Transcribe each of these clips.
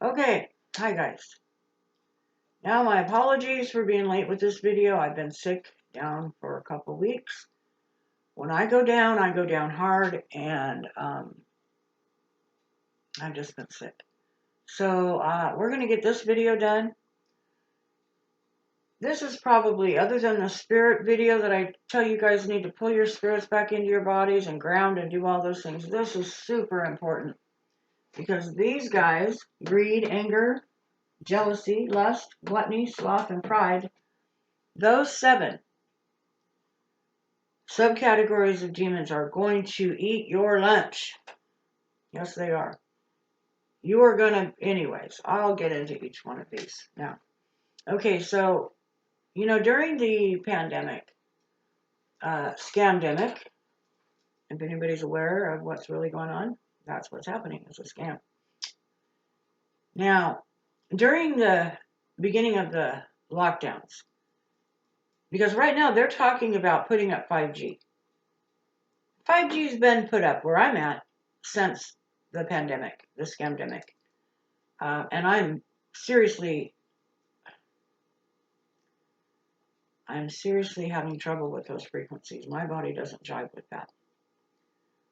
Okay, hi guys. Now my apologies for being late with this video. I've been sick down for a couple weeks. When I go down hard, and I've just been sick. So we're going to get this video done. This is probably, other than the spirit video that I tell you guys need to pull your spirits back into your bodies and ground and do all those things, this is super important. Because these guys, greed, anger, jealousy, lust, gluttony, sloth, and pride, those 7 subcategories of demons are going to eat your lunch. Yes, they are. You are going to, anyways, I'll get into each one of these now. Okay, so, during the pandemic, scamdemic, if anybody's aware of what's really going on, that's what's happening. It's a scam. Now, during the beginning of the lockdowns, because right now they're talking about putting up 5G. 5G's been put up where I'm at since the pandemic, the scamdemic. And I'm seriously having trouble with those frequencies. My body doesn't jive with that.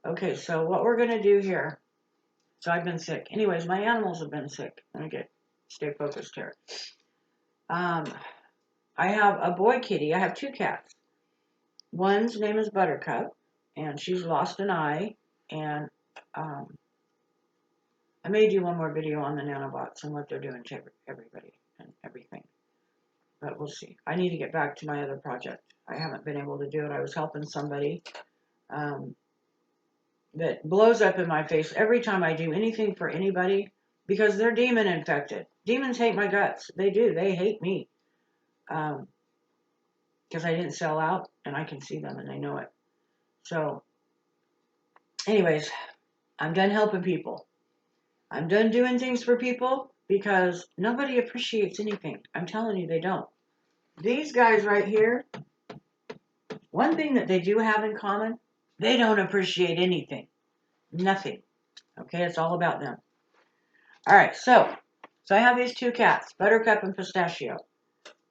Okay, so what we're going to do here, so I've been sick. Anyways, my animals have been sick. Let me stay focused here. I have a boy kitty. I have 2 cats. One's name is Buttercup, and she's lost an eye, and I may do one more video on the nanobots and what they're doing to everybody and everything. But we'll see. I need to get back to my other project. I haven't been able to do it. I was helping somebody that blows up in my face every time I do anything for anybody because they're demon infected. Demons hate my guts. They do. They hate me. Because I didn't sell out, and I can see them and they know it. So, anyways, I'm done helping people. I'm done doing things for people because nobody appreciates anything. I'm telling you, they don't. These guys right here, one thing that they do have in common, they don't appreciate anything. Nothing. Okay, it's all about them. All right, so I have these 2 cats, Buttercup and Pistachio.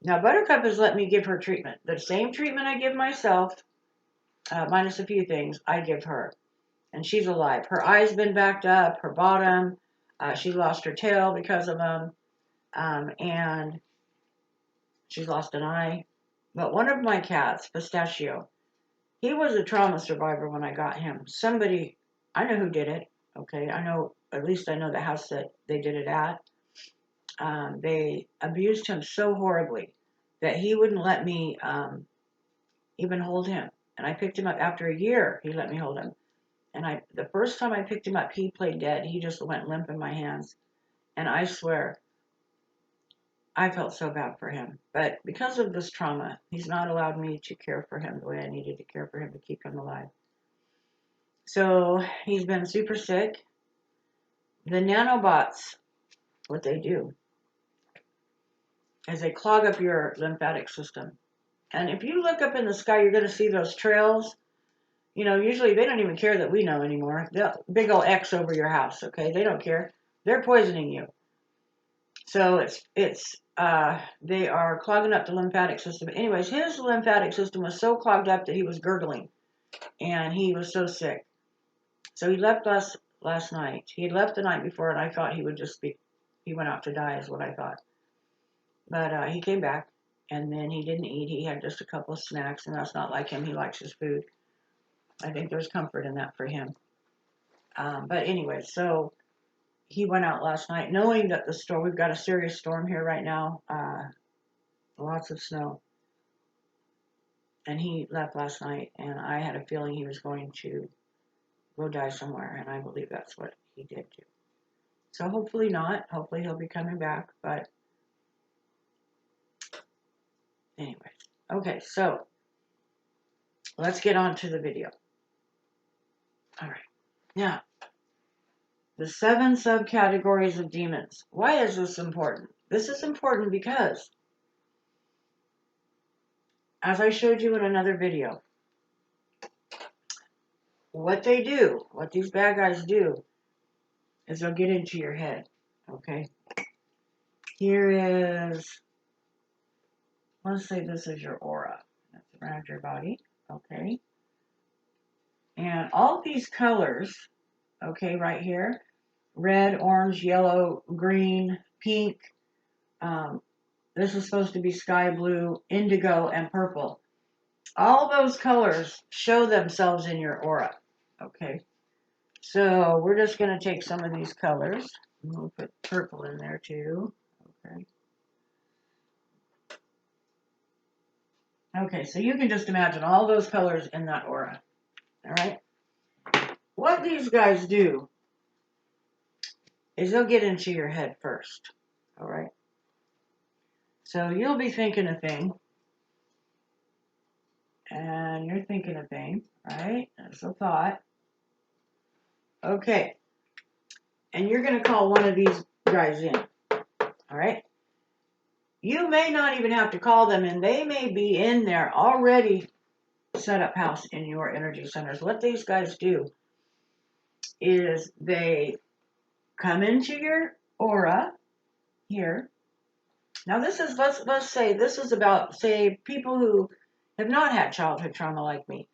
Now, Buttercup has let me give her treatment. The same treatment I give myself, minus a few things, I give her. And she's alive. Her eye's been backed up, her bottom. She lost her tail because of them. And she's lost an eye. But one of my cats, Pistachio, he was a trauma survivor when I got him. Somebody, I know who did it. Okay, at least I know the house that they did it at. They abused him so horribly that he wouldn't let me even hold him. And I picked him up after a year. He let me hold him. And the first time I picked him up, he played dead. He just went limp in my hands. And I swear, I felt so bad for him. But because of this trauma, he's not allowed me to care for him the way I needed to care for him to keep him alive. So he's been super sick. The nanobots, what they do is they clog up your lymphatic system. And if you look up in the sky, you're going to see those trails. Usually they don't even care that we know anymore. Big old X over your house, okay? They don't care. They're poisoning you. So they are clogging up the lymphatic system. Anyways, his lymphatic system was so clogged up that he was gurgling, and he was so sick. So he left us last night. He had left the night before, and I thought he went out to die is what I thought. But he came back, and then he didn't eat. He had just a couple of snacks, and that's not like him. He likes his food. I think there's comfort in that for him. But anyway, so he went out last night knowing that we've got a serious storm here right now, lots of snow. And he left last night, and I had a feeling he was going to go die somewhere, and I believe that's what he did do. So hopefully not. Hopefully he'll be coming back, but anyways. Okay, so let's get on to the video. All right. Now, the 7 subcategories of demons. Why is this important? This is important because, as I showed you in another video, what these bad guys do, is they'll get into your head, okay? Here is, let's say this is your aura. That's around your body. Okay. And all these colors, okay, right here, red, orange, yellow, green, pink, um, this is supposed to be sky blue, indigo, and purple. All those colors show themselves in your aura. Okay. So we're just going to take some of these colors. We'll put purple in there too. Okay. Okay, so you can just imagine all those colors in that aura. All right. What these guys do is they'll get into your head first. All right. So you'll be thinking a thing, and you're thinking a thing, right? That's a thought. Okay. And you're going to call one of these guys in. All right. You may not even have to call them in. They may be in there already set up house in your energy centers. What these guys do is they come into your aura here. Now this is, let's say this is about, say, people who have not had childhood trauma like me.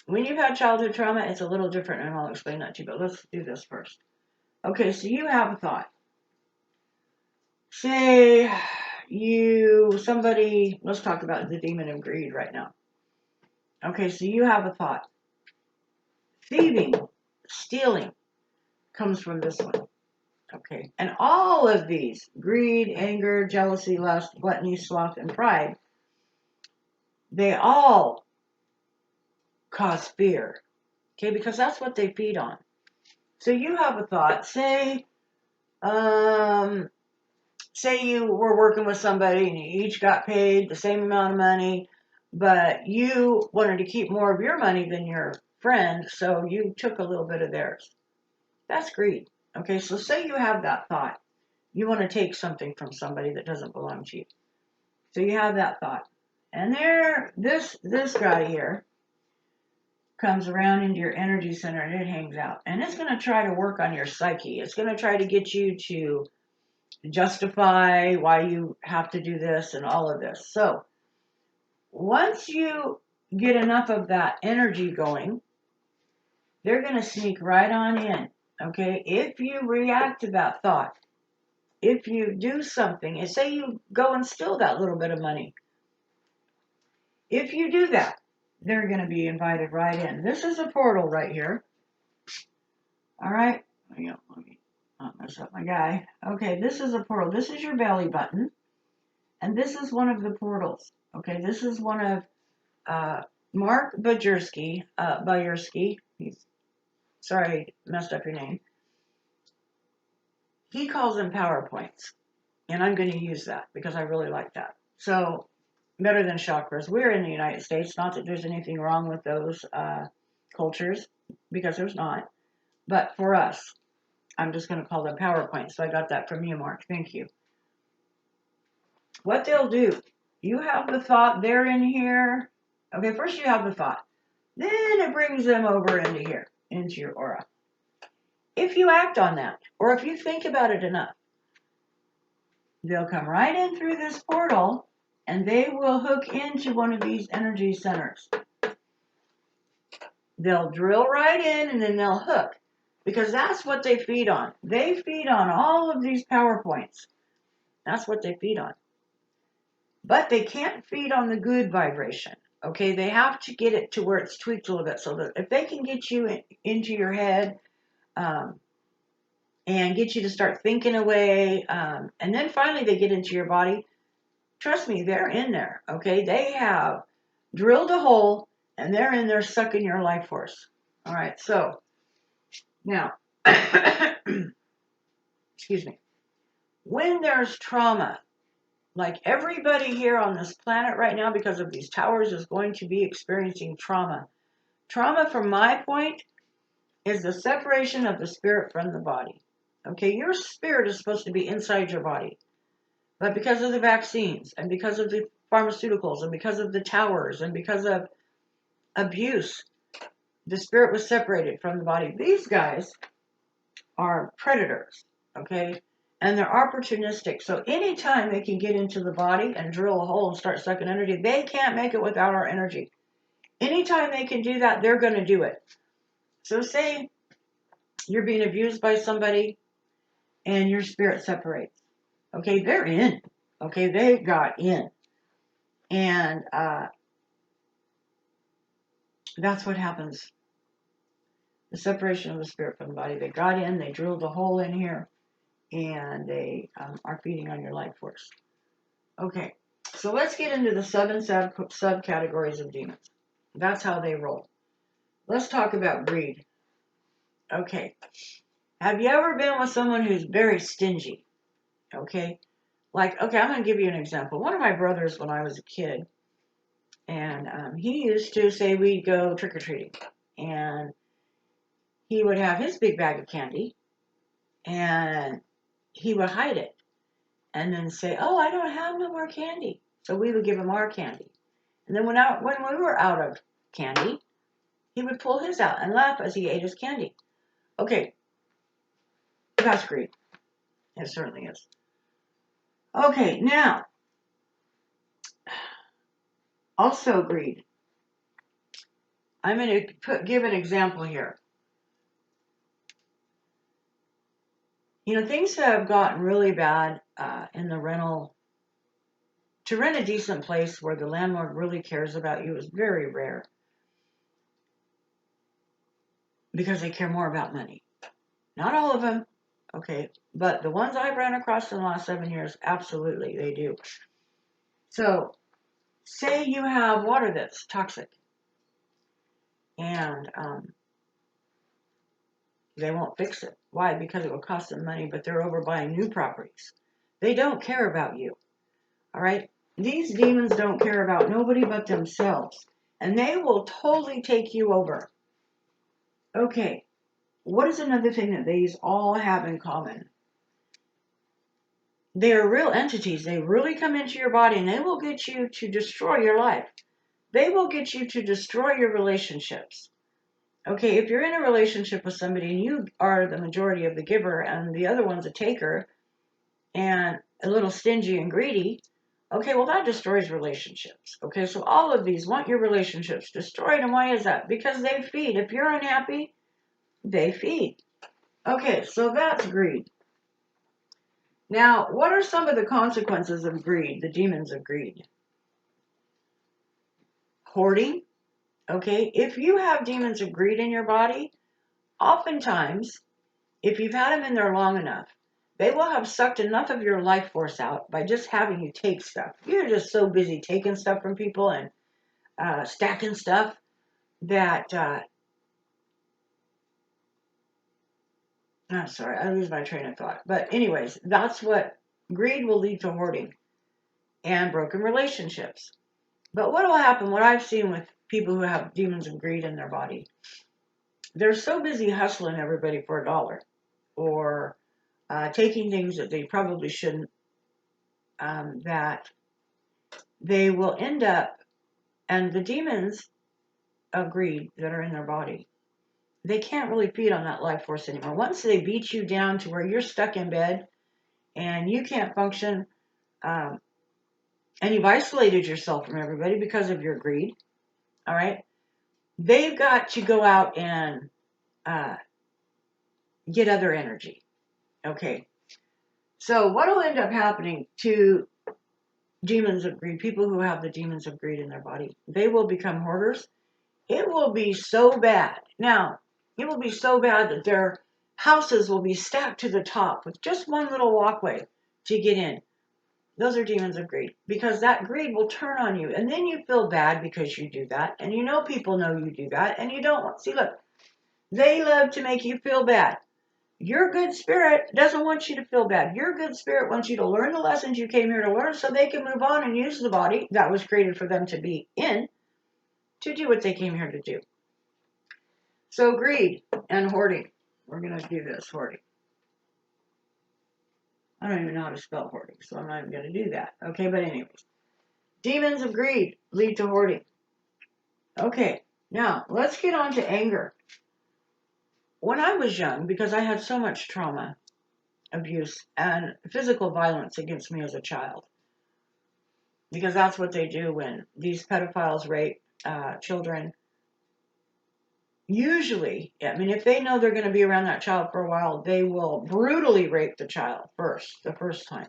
When you've had childhood trauma, it's a little different, and I'll explain that to you, but let's do this first. Okay, so you have a thought. Say somebody, let's talk about the demon of greed right now. Okay, so you have a thought. Thieving, stealing, comes from this one. Okay, and all of these, greed, anger, jealousy, lust, gluttony, sloth, and pride, they all cause fear. Okay, because that's what they feed on. So you have a thought. Say you were working with somebody and you each got paid the same amount of money, but you wanted to keep more of your money than your friend, so you took a little bit of theirs. That's greed. Okay, so say you have that thought. You want to take something from somebody that doesn't belong to you. So you have that thought. And this guy here comes around into your energy center and it hangs out. And it's going to try to work on your psyche. It's going to try to get you to justify why you have to do this and all of this. So once you get enough of that energy going, they're going to sneak right on in. Okay, if you react to that thought, if you do something, and say you go and steal that little bit of money, if you do that, they're going to be invited right in. This is a portal right here. All right, let me not mess up my guy. Okay, this is a portal. This is your belly button, and this is one of the portals. Okay, this is one of Mark Bajerski, sorry, messed up your name. He calls them PowerPoints, and I'm going to use that because I really like that. So, better than chakras. We're in the United States. Not that there's anything wrong with those cultures, because there's not. But for us, I'm just going to call them PowerPoints. So I got that from you, Mark. Thank you. What they'll do, you have the thought, they're in here. Okay, first you have the thought. Then it brings them over into here, into your aura. If you act on that, or if you think about it enough, they'll come right in through this portal and they will hook into one of these energy centers. They'll drill right in and then they'll hook, because that's what they feed on. They feed on all of these PowerPoints. That's what they feed on. But they can't feed on the good vibration. Okay, they have to get it to where it's tweaked a little bit, so that if they can get you into your head and get you to start thinking away, and then finally they get into your body, trust me, they're in there. Okay, they have drilled a hole and they're in there sucking your life force. All right, so now, excuse me, when there's trauma, like everybody here on this planet right now, because of these towers, is going to be experiencing trauma. Trauma, from my point, is the separation of the spirit from the body. Okay, your spirit is supposed to be inside your body. But because of the vaccines, and because of the pharmaceuticals, and because of the towers, and because of abuse, the spirit was separated from the body. These guys are predators, okay? and they're opportunistic. So anytime they can get into the body and drill a hole and start sucking energy, they can't make it without our energy. Anytime they can do that, they're going to do it. So say you're being abused by somebody and your spirit separates. Okay, they're in. Okay, they got in. And that's what happens. The separation of the spirit from the body. They got in, they drilled a hole in here, and they are feeding on your life force. Okay, so let's get into the 7 subcategories of demons. That's how they roll. Let's talk about greed. Okay, have you ever been with someone who's very stingy? Okay, I'm going to give you an example. One of my brothers, when I was a kid, and he used to say we'd go trick-or-treating, and he would have his big bag of candy, and he would hide it, and then say, "Oh, I don't have no more candy." So we would give him our candy. And then when we were out of candy, he would pull his out and laugh as he ate his candy. Okay, that's greed. It certainly is. Okay, now, also greed. I'm going to give an example here. Things have gotten really bad in the rental. To rent a decent place where the landlord really cares about you is very rare because they care more about money. Not all of them, okay, but the ones I've ran across in the last 7 years, absolutely, they do. So, say you have water that's toxic, and they won't fix it. Why? Because it will cost them money, but they're over buying new properties. They don't care about you, all right? These demons don't care about nobody but themselves, and they will totally take you over. Okay, what is another thing that these all have in common? They are real entities. They really come into your body, and they will get you to destroy your life. They will get you to destroy your relationships. Okay, if you're in a relationship with somebody and you are the majority of the giver and the other one's a taker and a little stingy and greedy, okay, well, that destroys relationships. Okay, so all of these want your relationships destroyed. And why is that? Because they feed. If you're unhappy, they feed. Okay, so that's greed. Now, what are some of the consequences of greed, the demons of greed? Hoarding. Okay, if you have demons of greed in your body, oftentimes, if you've had them in there long enough, they will have sucked enough of your life force out by just having you take stuff. You're just so busy taking stuff from people and stacking stuff that, I'm sorry, I lose my train of thought. But anyways, that's what greed will lead to: hoarding and broken relationships. But what will happen, what I've seen with people who have demons of greed in their body, they're so busy hustling everybody for $1 or taking things that they probably shouldn't, that they will end up, and the demons of greed that are in their body, they can't really feed on that life force anymore. Once they beat you down to where you're stuck in bed and you can't function, and you've isolated yourself from everybody because of your greed, all right, they've got to go out and get other energy. Okay. So what will end up happening to demons of greed, people who have the demons of greed in their body? They will become hoarders. It will be so bad. Now, it will be so bad that their houses will be stacked to the top with just one little walkway to get in. Those are demons of greed, because that greed will turn on you, and then you feel bad because you do that, and people know you do that, and you don't want. See, look, they love to make you feel bad. Your good spirit doesn't want you to feel bad. Your good spirit wants you to learn the lessons you came here to learn so they can move on and use the body that was created for them to be in to do what they came here to do. So greed and hoarding. We're going to do this, hoarding. I don't even know how to spell hoarding, so I'm not even going to do that. Okay, but anyways. Demons of greed lead to hoarding. Okay, now let's get on to anger. When I was young, because I had so much trauma, abuse and physical violence against me as a child. Because that's what they do when these pedophiles rape children. Usually, I mean, if they know they're going to be around that child for a while, they will brutally rape the child the first time.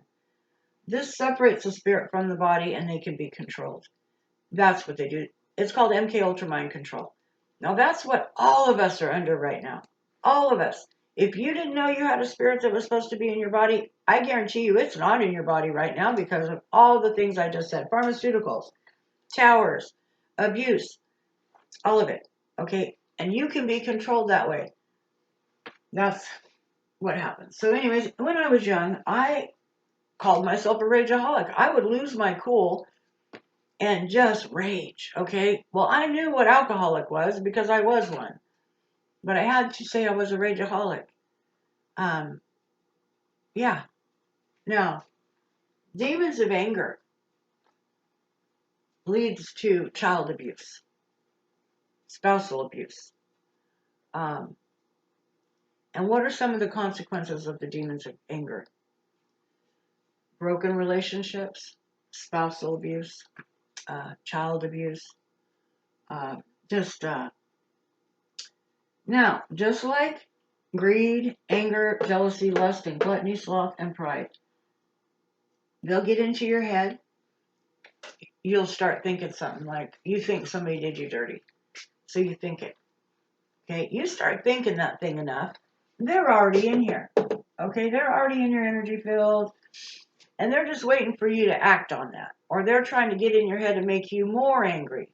This separates the spirit from the body and they can be controlled. That's what they do. It's called MK Ultra Mind Control. Now, that's what all of us are under right now. All of us. If you didn't know you had a spirit that was supposed to be in your body, I guarantee you it's not in your body right now because of all the things I just said. Pharmaceuticals, towers, abuse, all of it. Okay? And you can be controlled that way. That's what happens. So anyways, when I was young, I called myself a rageaholic. I would lose my cool and just rage, okay? Well, I knew what alcoholic was because I was one. But I had to say I was a rageaholic. Yeah. Now, demons of anger leads to child abuse, spousal abuse. Um, and what are some of the consequences of the demons of anger? Broken relationships, spousal abuse, child abuse. Uh, just Now, just like greed, anger, jealousy, lust, and gluttony, sloth, and pride, they'll get into your head. You'll start thinking something like you think somebody did you dirty. So you think it. Okay, you start thinking that thing enough, they're already in here. Okay, they're already in your energy field, and they're just waiting for you to act on that. Or they're trying to get in your head and make you more angry.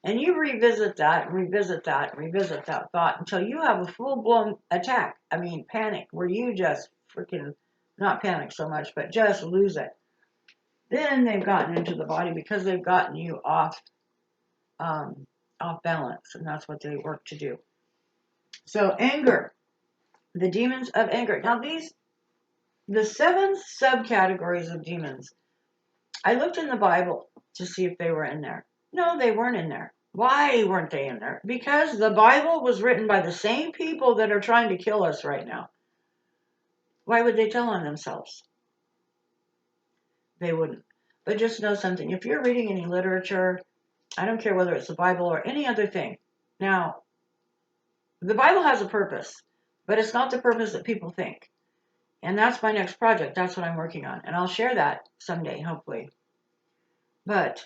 And you revisit that and revisit that and revisit that thought until you have a full-blown attack. I mean, panic, where you just freaking, not panic so much, but just lose it. Then they've gotten into the body because they've gotten you off balance, and that's what they work to do. So anger, the demons of anger. Now the 7 subcategories of demons, I looked in the Bible to see if they were in there. No, they weren't in there. Why weren't they in there? Because the Bible was written by the same people that are trying to kill us right now. Why would they tell on themselves? They wouldn't. But just know something. If you're reading any literature, I don't care whether it's the Bible or any other thing. Now, the Bible has a purpose, but it's not the purpose that people think. And that's my next project. That's what I'm working on. And I'll share that someday, hopefully. But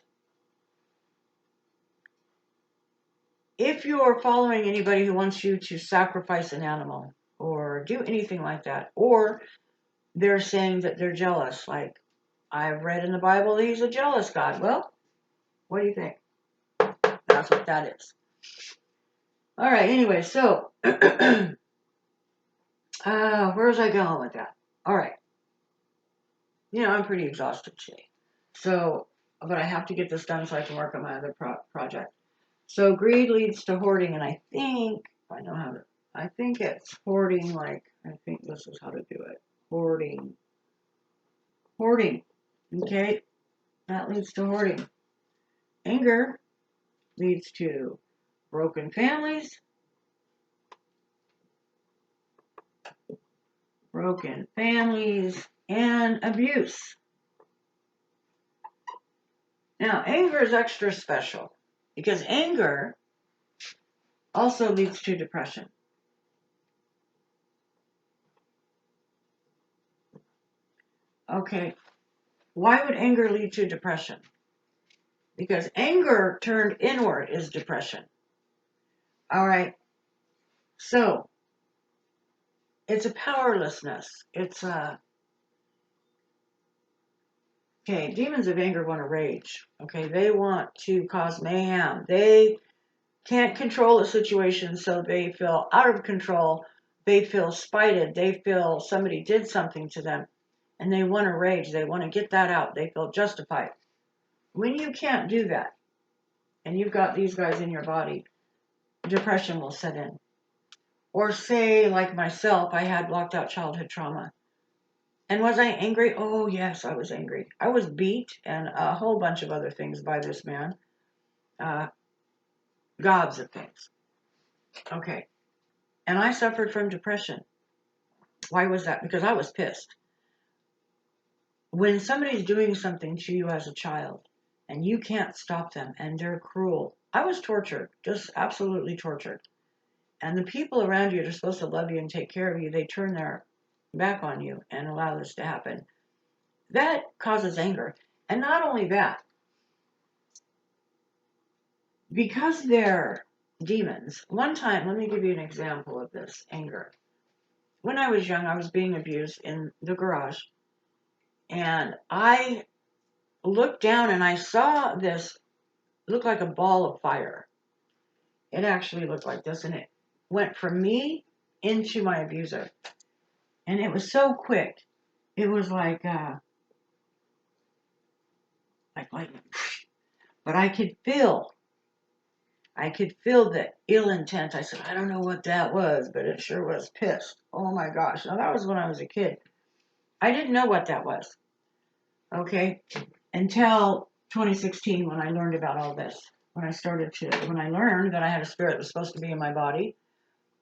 if you're following anybody who wants you to sacrifice an animal or do anything like that, or they're saying that they're jealous, like I've read in the Bible that he's a jealous God. Well, what do you think? That's what that is. All right, anyway, so where was I going with that? All right. I'm pretty exhausted today. So, but I have to get this done so I can work on my other project. So greed leads to hoarding, and I think I think it's hoarding. Like I think this is how to do it. Hoarding. Okay, that leads to hoarding. Anger leads to broken families, and abuse. Now, anger is extra special because anger also leads to depression. Okay, why would anger lead to depression? Because anger turned inward is depression. All right, so it's a powerlessness. It's a Okay, demons of anger want to rage. Okay, they want to cause mayhem. They can't control a situation, so they feel out of control. They feel spited. They feel somebody did something to them, and they want to rage. They want to get that out. They feel justified. When you can't do that, and you've got these guys in your body, depression will set in. Or say, like myself, I had blocked out childhood trauma. And was I angry? Oh, yes, I was angry. I was beat and a whole bunch of other things by this man. Uh, Gobs of things. Okay. And I suffered from depression. Why was that? Because I was pissed. When somebody's doing something to you as a child and you can't stop them and they're cruel, I was tortured, just absolutely tortured. And the people around you that are supposed to love you and take care of you, they turn their back on you and allow this to happen. That causes anger. And not only that, because they're demons. One time, let me give you an example of this anger. When I was young, I was being abused in the garage, and I looked down and I saw this look like a ball of fire. It actually looked like this, and it went from me into my abuser, and it was so quick. It was like lightning, but I could feel the ill intent. I said, I don't know what that was, but it sure was pissed. Oh my gosh. Now that was when I was a kid. I didn't know what that was. Okay. Until 2016 when I learned about all this. When I learned that I had a spirit that was supposed to be in my body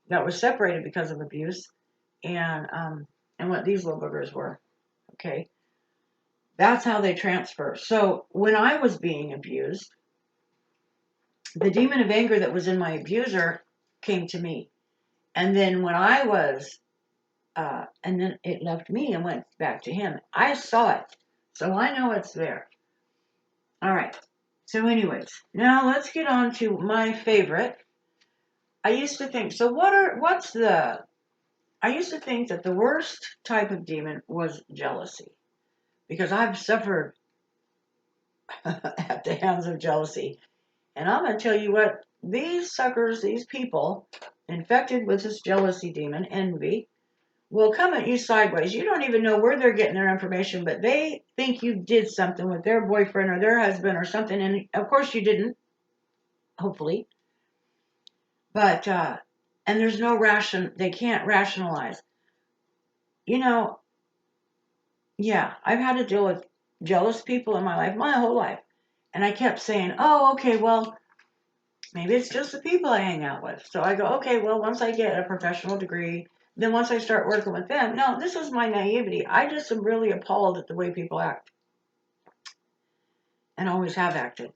that was separated because of abuse and what these little boogers were. Okay. That's how they transfer. So when I was being abused, the demon of anger that was in my abuser came to me. And then when I was, and then it left me and went back to him. I saw it. So I know it's there. All right. So, anyways, now let's get on to my favorite. I used to think, I used to think that the worst type of demon was jealousy because I've suffered at the hands of jealousy. And I'm going to tell you what, these suckers, these people infected with this jealousy demon, envy, will come at you sideways. You don't even know where they're getting their information, but they think you did something with their boyfriend or their husband or something. And of course you didn't, hopefully. But, and there's no they can't rationalize. You know, yeah, I've had to deal with jealous people in my life, my whole life. And I kept saying, oh, okay, well, maybe it's just the people I hang out with. So I go, okay, well, once I get a professional degree, then once I start working with them, no, this is my naivety. I just am really appalled at the way people act and always have acted.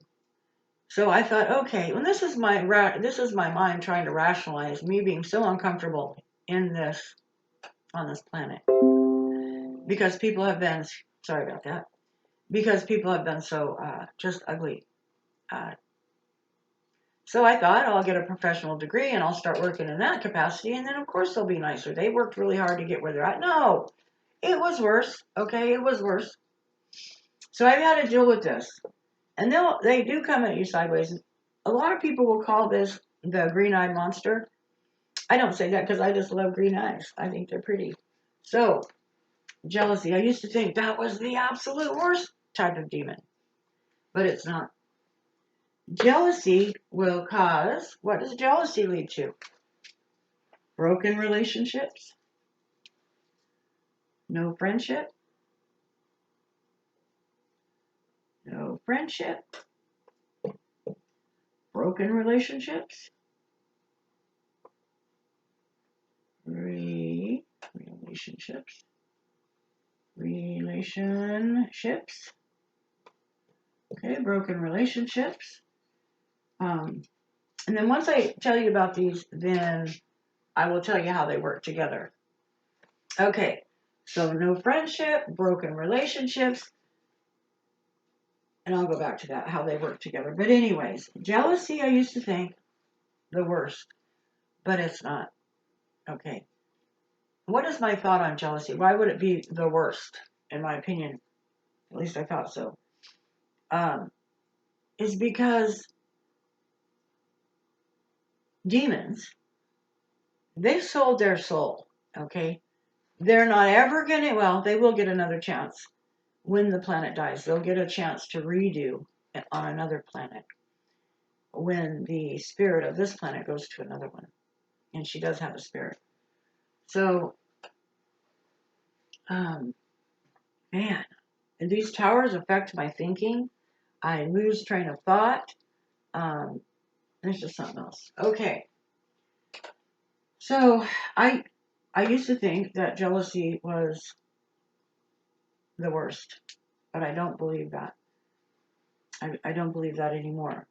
So I thought, okay, well, this is my mind trying to rationalize me being so uncomfortable in this on this planet because people have been sorry about that because people have been so just ugly. Uh, So I thought I'll get a professional degree and I'll start working in that capacity, and then of course they'll be nicer. They worked really hard to get where they're at. No, it was worse. Okay, it was worse. So I've had to deal with this, and they do come at you sideways. A lot of people will call this the green-eyed monster. I don't say that because I just love green eyes. I think they're pretty. So jealousy. I used to think that was the absolute worst type of demon, but it's not. Jealousy will cause. What does jealousy lead to? Broken relationships, no friendship, no friendship, broken relationships, relationships, relationships. Okay, broken relationships. And then once I tell you about these, then I will tell you how they work together. Okay, so no friendship, broken relationships, and I'll go back to that, how they work together. But anyways, jealousy, I used to think the worst, but it's not. Okay. What is my thought on jealousy? Why would it be the worst, in my opinion? At least I thought so. Um, is because demons, they sold their soul, okay? They're not ever going to, well, they will get another chance when the planet dies. They'll get a chance to redo it on another planet when the spirit of this planet goes to another one. And she does have a spirit. So, man, these towers affect my thinking. I lose train of thought. There's just something else. Okay. So I I used to think that jealousy was the worst, but I don't believe that. I don't believe that anymore.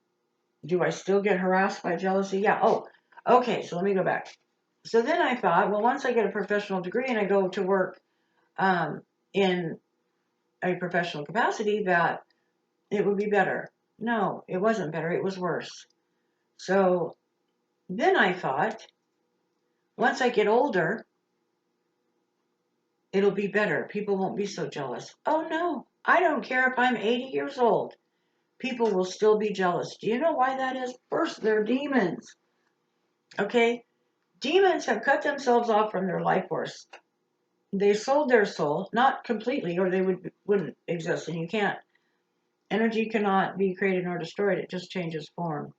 Do I still get harassed by jealousy? Yeah. Oh, okay. So let me go back. So then I thought, well, once I get a professional degree and I go to work in a professional capacity, that it would be better. No, it wasn't better. It was worse. So then I thought, once I get older, it'll be better. People won't be so jealous. Oh no, I don't care if I'm 80 years old. People will still be jealous. Do you know why that is? First, they're demons. Okay? Demons have cut themselves off from their life force. They sold their soul, not completely, or they wouldn't exist, and you can't. Energy cannot be created nor destroyed, it just changes form.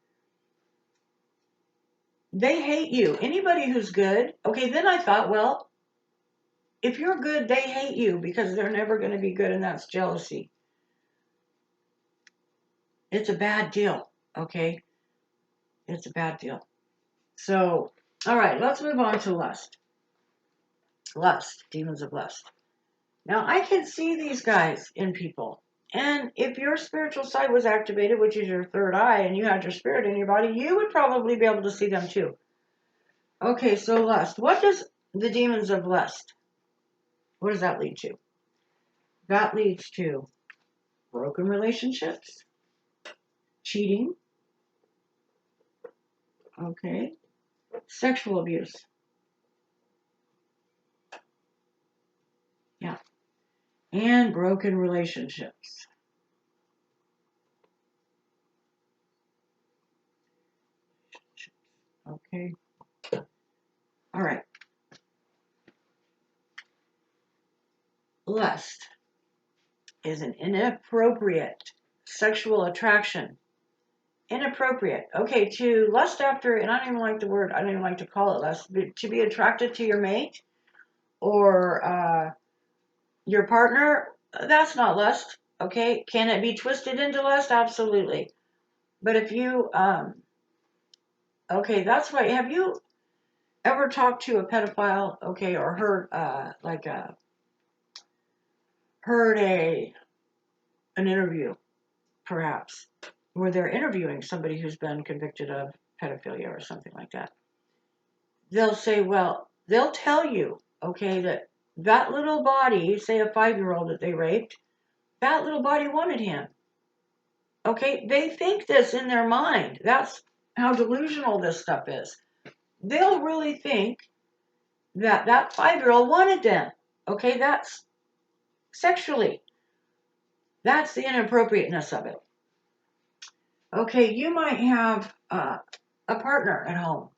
They hate you. Anybody who's good, okay, then I thought, well, if you're good, they hate you because they're never going to be good, and that's jealousy. It's a bad deal, okay? It's a bad deal. So, all right, let's move on to lust. Lust, demons of lust. Now, I can see these guys in people. And if your spiritual side was activated, which is your third eye, and you had your spirit in your body, you would probably be able to see them too. Okay, so lust. What does the demons of lust, what does that lead to? That leads to broken relationships, cheating, okay, sexual abuse. Yeah. And broken relationships. Okay. All right. Lust is an inappropriate sexual attraction. Inappropriate. Okay, to lust after, and I don't even like the word, I don't even like to call it lust, but to be attracted to your mate or your partner, that's not lust. Okay, can it be twisted into lust? Absolutely. But if you, okay, that's why, have you ever talked to a pedophile, okay, or heard an interview, perhaps, where they're interviewing somebody who's been convicted of pedophilia or something like that? They'll say, well, they'll tell you, okay, that little body, say a 5-year-old that they raped, that little body wanted him. Okay, they think this in their mind. That's how delusional this stuff is. They'll really think that 5-year-old wanted them. Okay, that's sexually. That's the inappropriateness of it. Okay, you might have a partner at home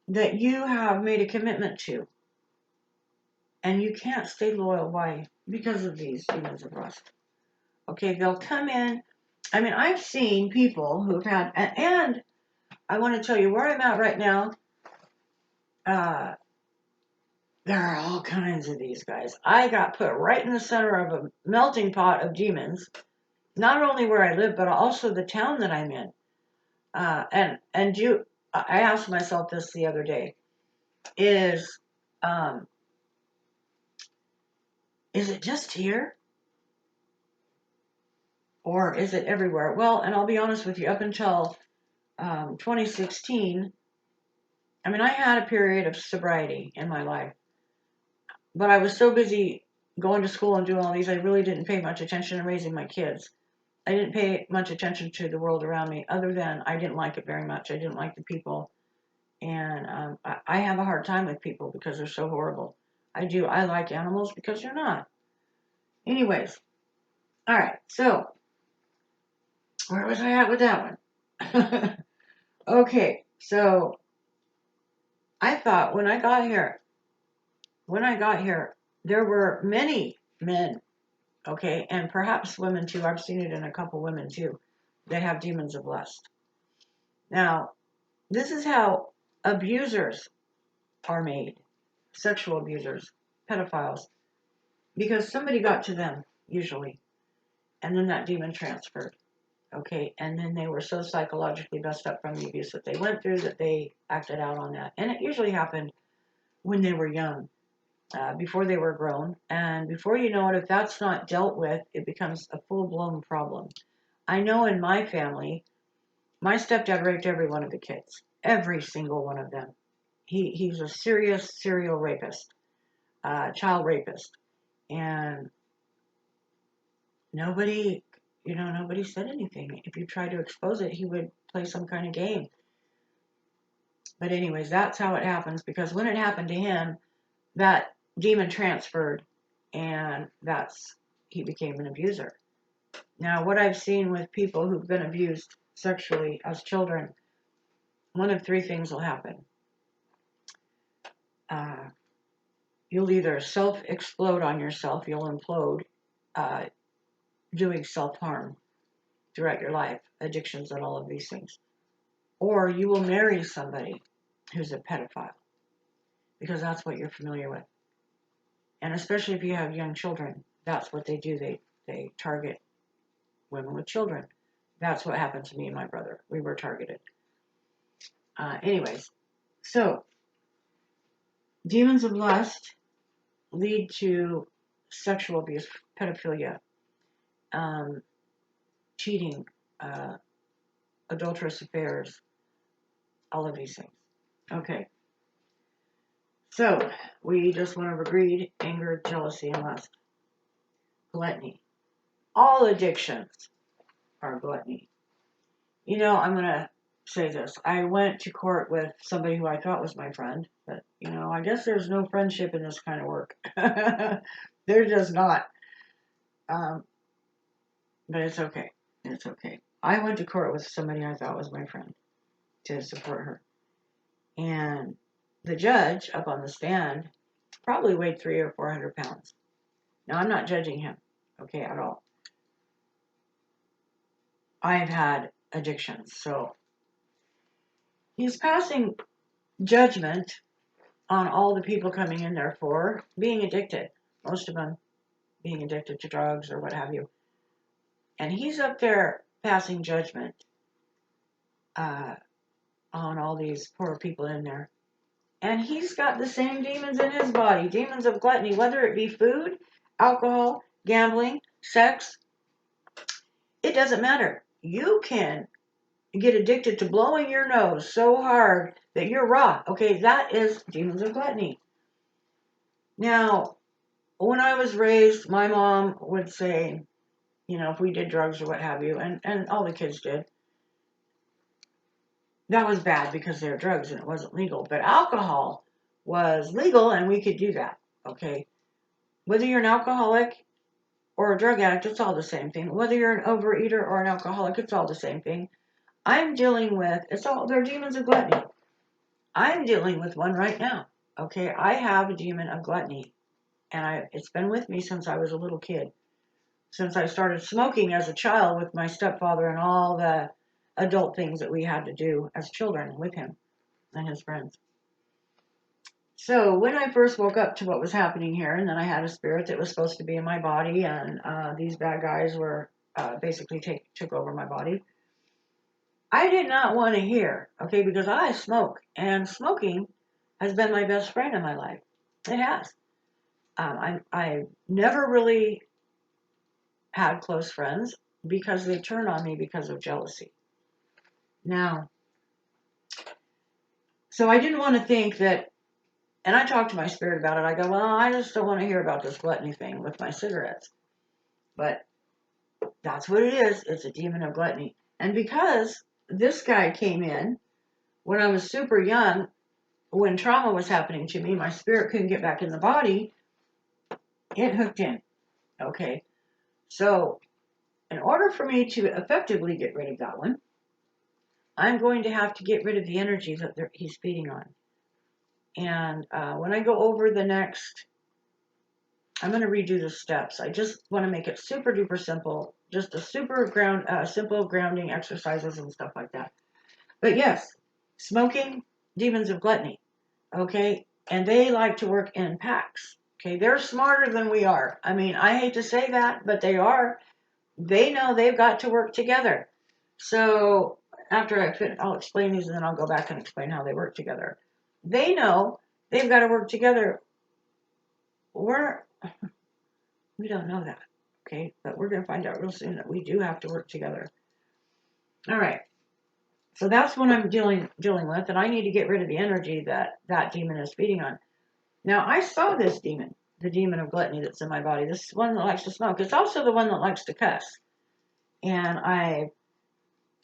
that you have made a commitment to, and you can't stay loyal. Why? Because of these demons of lust. Okay, they'll come in. I mean, I've seen people who've had, and I want to tell you where I'm at right now. Uh, there are all kinds of these guys. I got put right in the center of a melting pot of demons, not only where I live, but also the town that I'm in. I asked myself this the other day: um, is it just here, or is it everywhere? Well, and I'll be honest with you, up until 2016, I mean, I had a period of sobriety in my life, but I was so busy going to school and doing all these, I really didn't pay much attention to raising my kids. I didn't pay much attention to the world around me, other than I didn't like it very much. I didn't like the people, and I have a hard time with people because they're so horrible. I do. I like animals because they're not. Anyways, all right. So where was I at with that one? Okay, so I thought when I got here, there were many men, okay, and perhaps women too. I've seen it in a couple women too, that have demons of lust. Now, this is how abusers are made, sexual abusers, pedophiles, because somebody got to them, usually, and then that demon transferred. Okay, and then they were so psychologically messed up from the abuse that they went through that they acted out on that. And it usually happened when they were young, before they were grown. And before you know it, if that's not dealt with, it becomes a full blown problem. I know in my family, my stepdad raped every one of the kids, every single one of them. He's a serious serial rapist, child rapist, and nobody, nobody said anything. If you tried to expose it, he would play some kind of game. But anyways, that's how it happens, because when it happened to him, that demon transferred, and he became an abuser. Now, what I've seen with people who've been abused sexually as children, one of three things will happen. Uh, you'll either self-explode on yourself, you'll implode, uh, doing self-harm throughout your life, addictions and all of these things. Or you will marry somebody who's a pedophile, because that's what you're familiar with. And especially if you have young children, that's what they do. They target women with children. That's what happened to me and my brother. We were targeted. Anyways, so demons of lust lead to sexual abuse, pedophilia, cheating, adulterous affairs, all of these things. Okay. So we just went over greed, anger, jealousy, and lust. Gluttony. All addictions are gluttony. I'm going to say this. I went to court with somebody who I thought was my friend, but, I guess there's no friendship in this kind of work. There's just not. But it's okay. It's okay. I went to court with somebody I thought was my friend to support her. And the judge up on the stand probably weighed 300 or 400 pounds. Now, I'm not judging him, okay, at all. I've had addictions, so he's passing judgment on all the people coming in there for being addicted, most of them being addicted to drugs or what have you. And he's up there passing judgment on all these poor people in there. And he's got the same demons in his body, demons of gluttony, whether it be food, alcohol, gambling, sex. It doesn't matter. You can get addicted to blowing your nose so hard that you're raw. Okay, that is demons of gluttony. Now, when I was raised, my mom would say, if we did drugs or what have you, and all the kids did, that was bad because they were drugs and it wasn't legal. But alcohol was legal and we could do that. Okay, whether you're an alcoholic or a drug addict, it's all the same thing. Whether you're an overeater or an alcoholic, it's all the same thing. I'm dealing with, they're demons of gluttony. I'm dealing with one right now. Okay, I have a demon of gluttony, and it's been with me since I was a little kid. Since I started smoking as a child with my stepfather and all the adult things that we had to do as children with him and his friends. So when I first woke up to what was happening here, and then I had a spirit that was supposed to be in my body, and these bad guys were basically took over my body, I did not want to hear, okay, because I smoke, and smoking has been my best friend in my life. It has. I never really had close friends because they turn on me because of jealousy. Now, so I didn't want to think that, and I talked to my spirit about it. I go, well, I just don't want to hear about this gluttony thing with my cigarettes. But that's what it is. It's a demon of gluttony. And because this guy came in when I was super young, when trauma was happening to me, my spirit couldn't get back in the body, it hooked in. Okay. So, in order for me to effectively get rid of that one, I'm going to have to get rid of the energy that he's feeding on. And when I go over the next, I'm going to redo the steps. I just want to make it super duper simple, just a simple grounding exercises and stuff like that. But yes, smoking, demons of gluttony, okay? And they like to work in packs, okay? They're smarter than we are. I mean, I hate to say that, but they are. They know they've got to work together. So after I'll explain these and then I'll go back and explain how they work together. They know they've got to work together. We don't know that, okay? But we're going to find out real soon that we do have to work together. All right. So that's what I'm dealing with, and I need to get rid of the energy that demon is feeding on. Now I saw this demon, the demon of gluttony that's in my body. This one that likes to smoke. It's also the one that likes to cuss, and I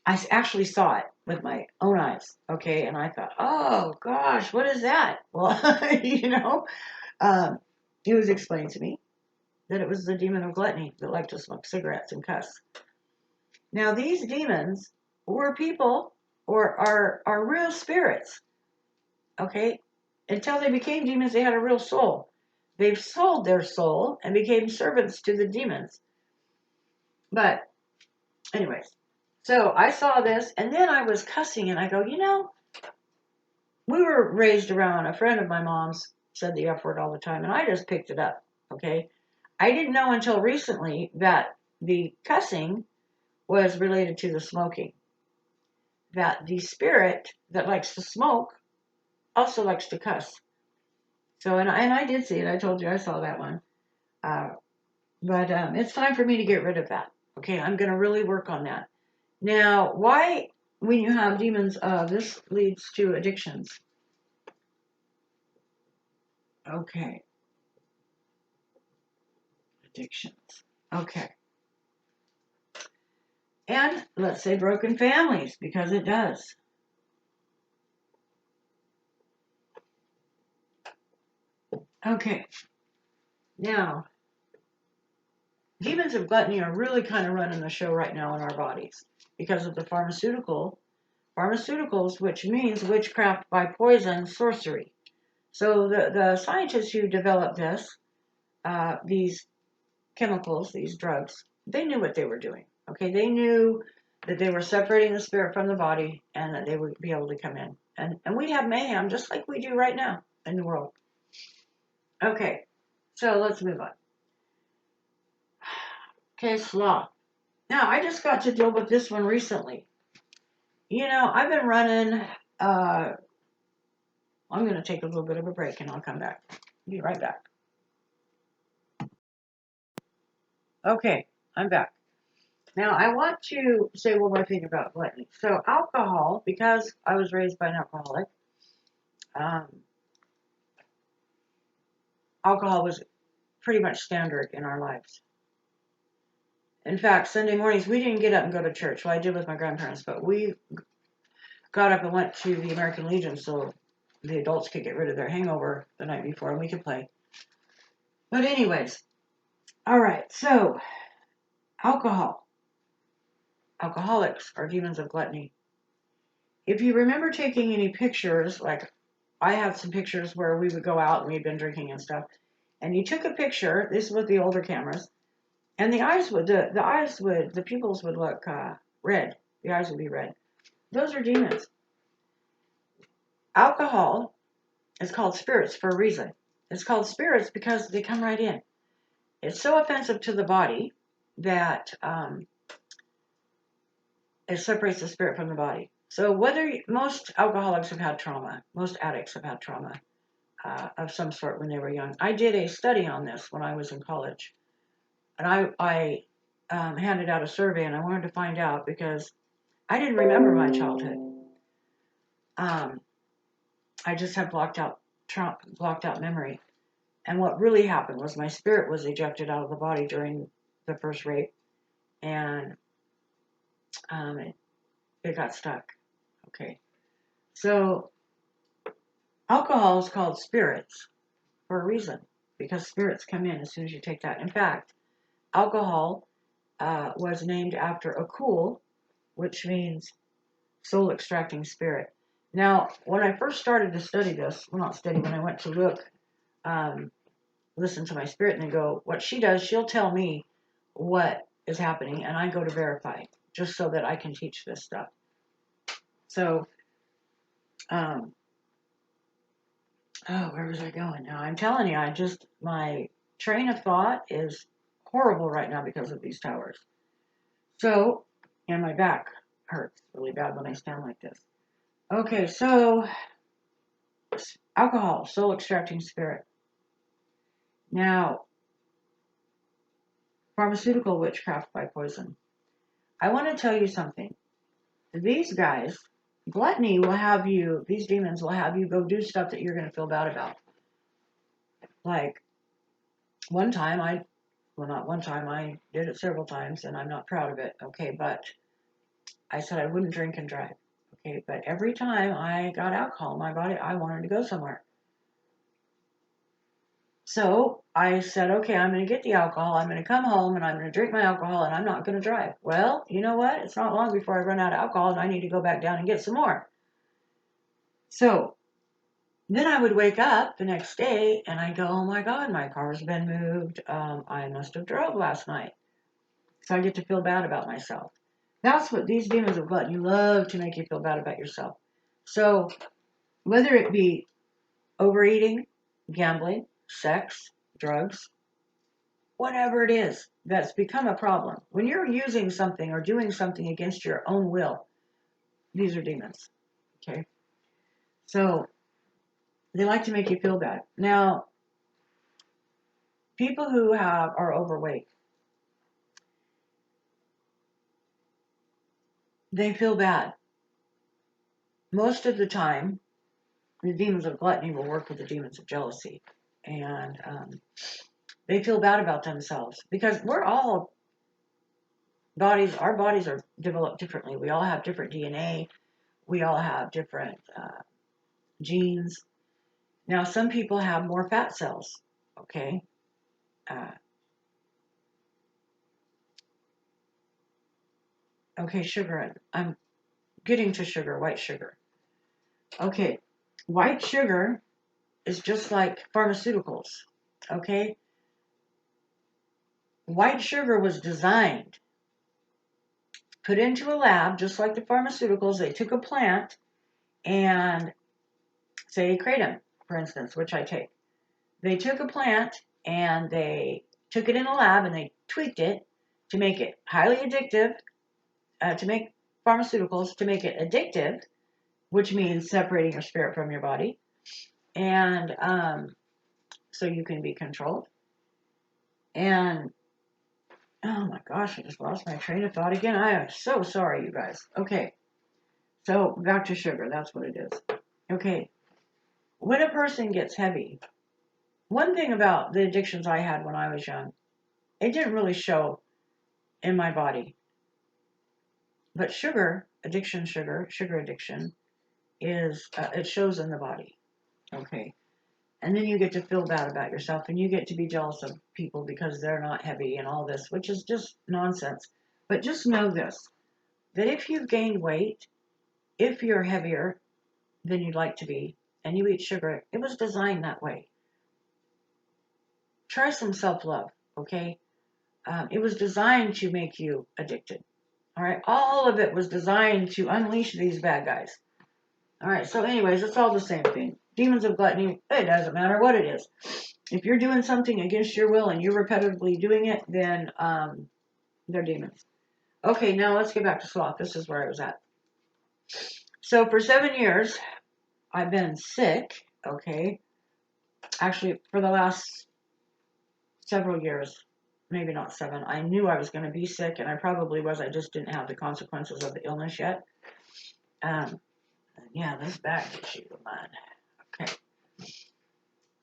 actually saw it with my own eyes. Okay, and I thought, oh gosh, what is that? Well, um, it was explained to me that it was the demon of gluttony that liked to smoke cigarettes and cuss. Now these demons were people or are real spirits. Okay, until they became demons, they had a real soul. They've sold their soul and became servants to the demons. But, anyways, so I saw this, and then I was cussing, and I go, we were raised around, a friend of my mom's said the F word all the time, and I just picked it up, okay? I didn't know until recently that the cussing was related to the smoking. That the spirit that likes to smoke also likes to cuss. So, and I did see it. I told you I saw that one. Uh, but it's time for me to get rid of that. Okay, I'm going to really work on that. Now, why, when you have demons, this leads to addictions. Okay, addictions. Okay. And let's say broken families, because it does. Okay, now, demons of gluttony are really kind of running the show right now in our bodies because of the pharmaceuticals, which means witchcraft by poison, sorcery. So the scientists who developed these chemicals, these drugs, they knew what they were doing. Okay, they knew that they were separating the spirit from the body and that they would be able to come in. And we'd have mayhem just like we do right now in the world. Okay, so let's move on. Okay, sloth. Now, I just got to deal with this one recently. I've been running, I'm going to take a little bit of a break and I'll come back. Be right back. Okay, I'm back. Now, I want to say one more thing about gluttony. So, alcohol, because I was raised by an alcoholic, um, alcohol was pretty much standard in our lives. In fact, Sunday mornings, we didn't get up and go to church. Well, I did with my grandparents, but we got up and went to the American Legion so the adults could get rid of their hangover the night before and we could play. But anyways, all right, so alcohol. Alcoholics are demons of gluttony. If you remember taking any pictures, like I have some pictures where we would go out and we'd been drinking and stuff, and you took a picture, this was the older cameras, and the pupils would look red. The eyes would be red. Those are demons. Alcohol is called spirits for a reason. It's called spirits because they come right in. It's so offensive to the body that it separates the spirit from the body. So most alcoholics have had trauma, most addicts have had trauma of some sort when they were young. I did a study on this when I was in college, and I handed out a survey, and I wanted to find out because I didn't remember my childhood. I just had blocked out memory. And what really happened was my spirit was ejected out of the body during the first rape, and it got stuck. Okay, so alcohol is called spirits for a reason because spirits come in as soon as you take that. In fact, alcohol was named after Akul, which means soul extracting spirit. Now, when I first started to study this, well, not study, when I went to look, listen to my spirit and then go, what she does, she'll tell me what is happening, and I go to verify just so that I can teach this stuff. So, where was I going now? I'm telling you, my train of thought is horrible right now because of these towers. So, and my back hurts really bad when I stand like this. Okay, so alcohol, soul extracting spirit. Now, pharmaceutical witchcraft by poison. I want to tell you something. These guys, gluttony will have you, these demons will have you go do stuff that you're going to feel bad about. Like, one time well, not one time, I did it several times, and I'm not proud of it, okay, but I said I wouldn't drink and drive, okay, but every time I got alcohol in my body, I wanted to go somewhere. So I said, okay, I'm going to get the alcohol, I'm going to come home, and I'm going to drink my alcohol, and I'm not going to drive. Well, you know what? It's not long before I run out of alcohol, and I need to go back down and get some more. So then I would wake up the next day, and I'd go, oh my God, my car's been moved. I must have drove last night. So I get to feel bad about myself. That's what these demons of gluttony love, to make you feel bad about yourself. So whether it be overeating, gambling, sex, drugs, whatever it is that's become a problem, when you're using something or doing something against your own will, these are demons. Okay? So they like to make you feel bad. Now, people who are overweight, they feel bad. Most of the time, the demons of gluttony will work with the demons of jealousy. And they feel bad about themselves because we're all our bodies are developed differently. We all have different DNA. We all have different genes. Now, some people have more fat cells, okay? Okay, sugar. I'm getting to sugar, white sugar. Okay, white sugar is just like pharmaceuticals, okay? White sugar was designed, put into a lab, just like the pharmaceuticals. They took a plant and, say, kratom, for instance, which I take. They took a plant and they took it in a lab and they tweaked it to make it highly addictive, to make pharmaceuticals, to make it addictive, which means separating your spirit from your body, and so you can be controlled. And oh my gosh, I just lost my train of thought again. I am so sorry, you guys. Okay, so back to sugar. That's what it is. Okay, when a person gets heavy, one thing about the addictions I had when I was young, it didn't really show in my body. But sugar addiction, sugar addiction is, it shows in the body. Okay. And then you get to feel bad about yourself and you get to be jealous of people because they're not heavy and all this, which is just nonsense. But just know this, that if you've gained weight, if you're heavier than you'd like to be, and you eat sugar, it was designed that way. Try some self-love, okay? It was designed to make you addicted. All right, all of it was designed to unleash these bad guys. All right, so anyways, it's all the same thing. Demons of gluttony, it doesn't matter what it is. If you're doing something against your will and you're repetitively doing it, then they're demons. Okay, now let's get back to sloth. This is where I was at. So for 7 years, I've been sick, okay? Actually, for the last several years, maybe not 7, I knew I was going to be sick, and I probably was. I just didn't have the consequences of the illness yet. Yeah, this back issue of mine. Okay.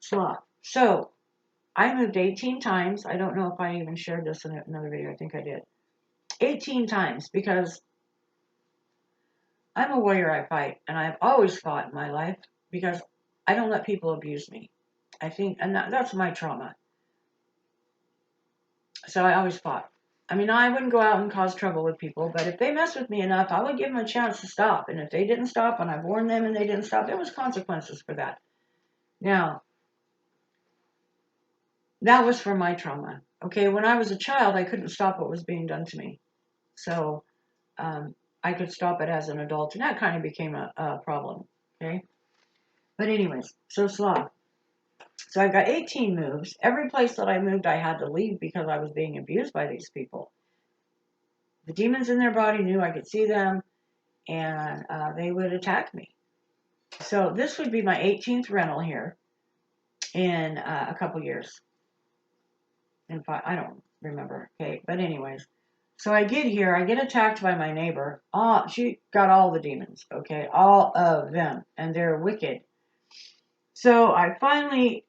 Sloth. So, I moved 18 times. I don't know if I even shared this in another video. I think I did. 18 times because I'm a warrior. I fight, and I've always fought in my life because I don't let people abuse me. I think, and that's my trauma. So I always fought. I mean, I wouldn't go out and cause trouble with people, but if they mess with me enough, I would give them a chance to stop. And if they didn't stop, and I warned them and they didn't stop, there was consequences for that. Now, that was for my trauma. Okay, when I was a child, I couldn't stop what was being done to me. So I could stop it as an adult, and that kind of became a problem. Okay, but anyways, so sloth. So I've got 18 moves. Every place that I moved, I had to leave because I was being abused by these people. The demons in their body knew I could see them. and they would attack me. So this would be my 18th rental here in a couple years. In fact, I don't remember. Okay, but anyways, so I get here, I get attacked by my neighbor. She got all the demons. Okay, all of them, and they're wicked. So I finally,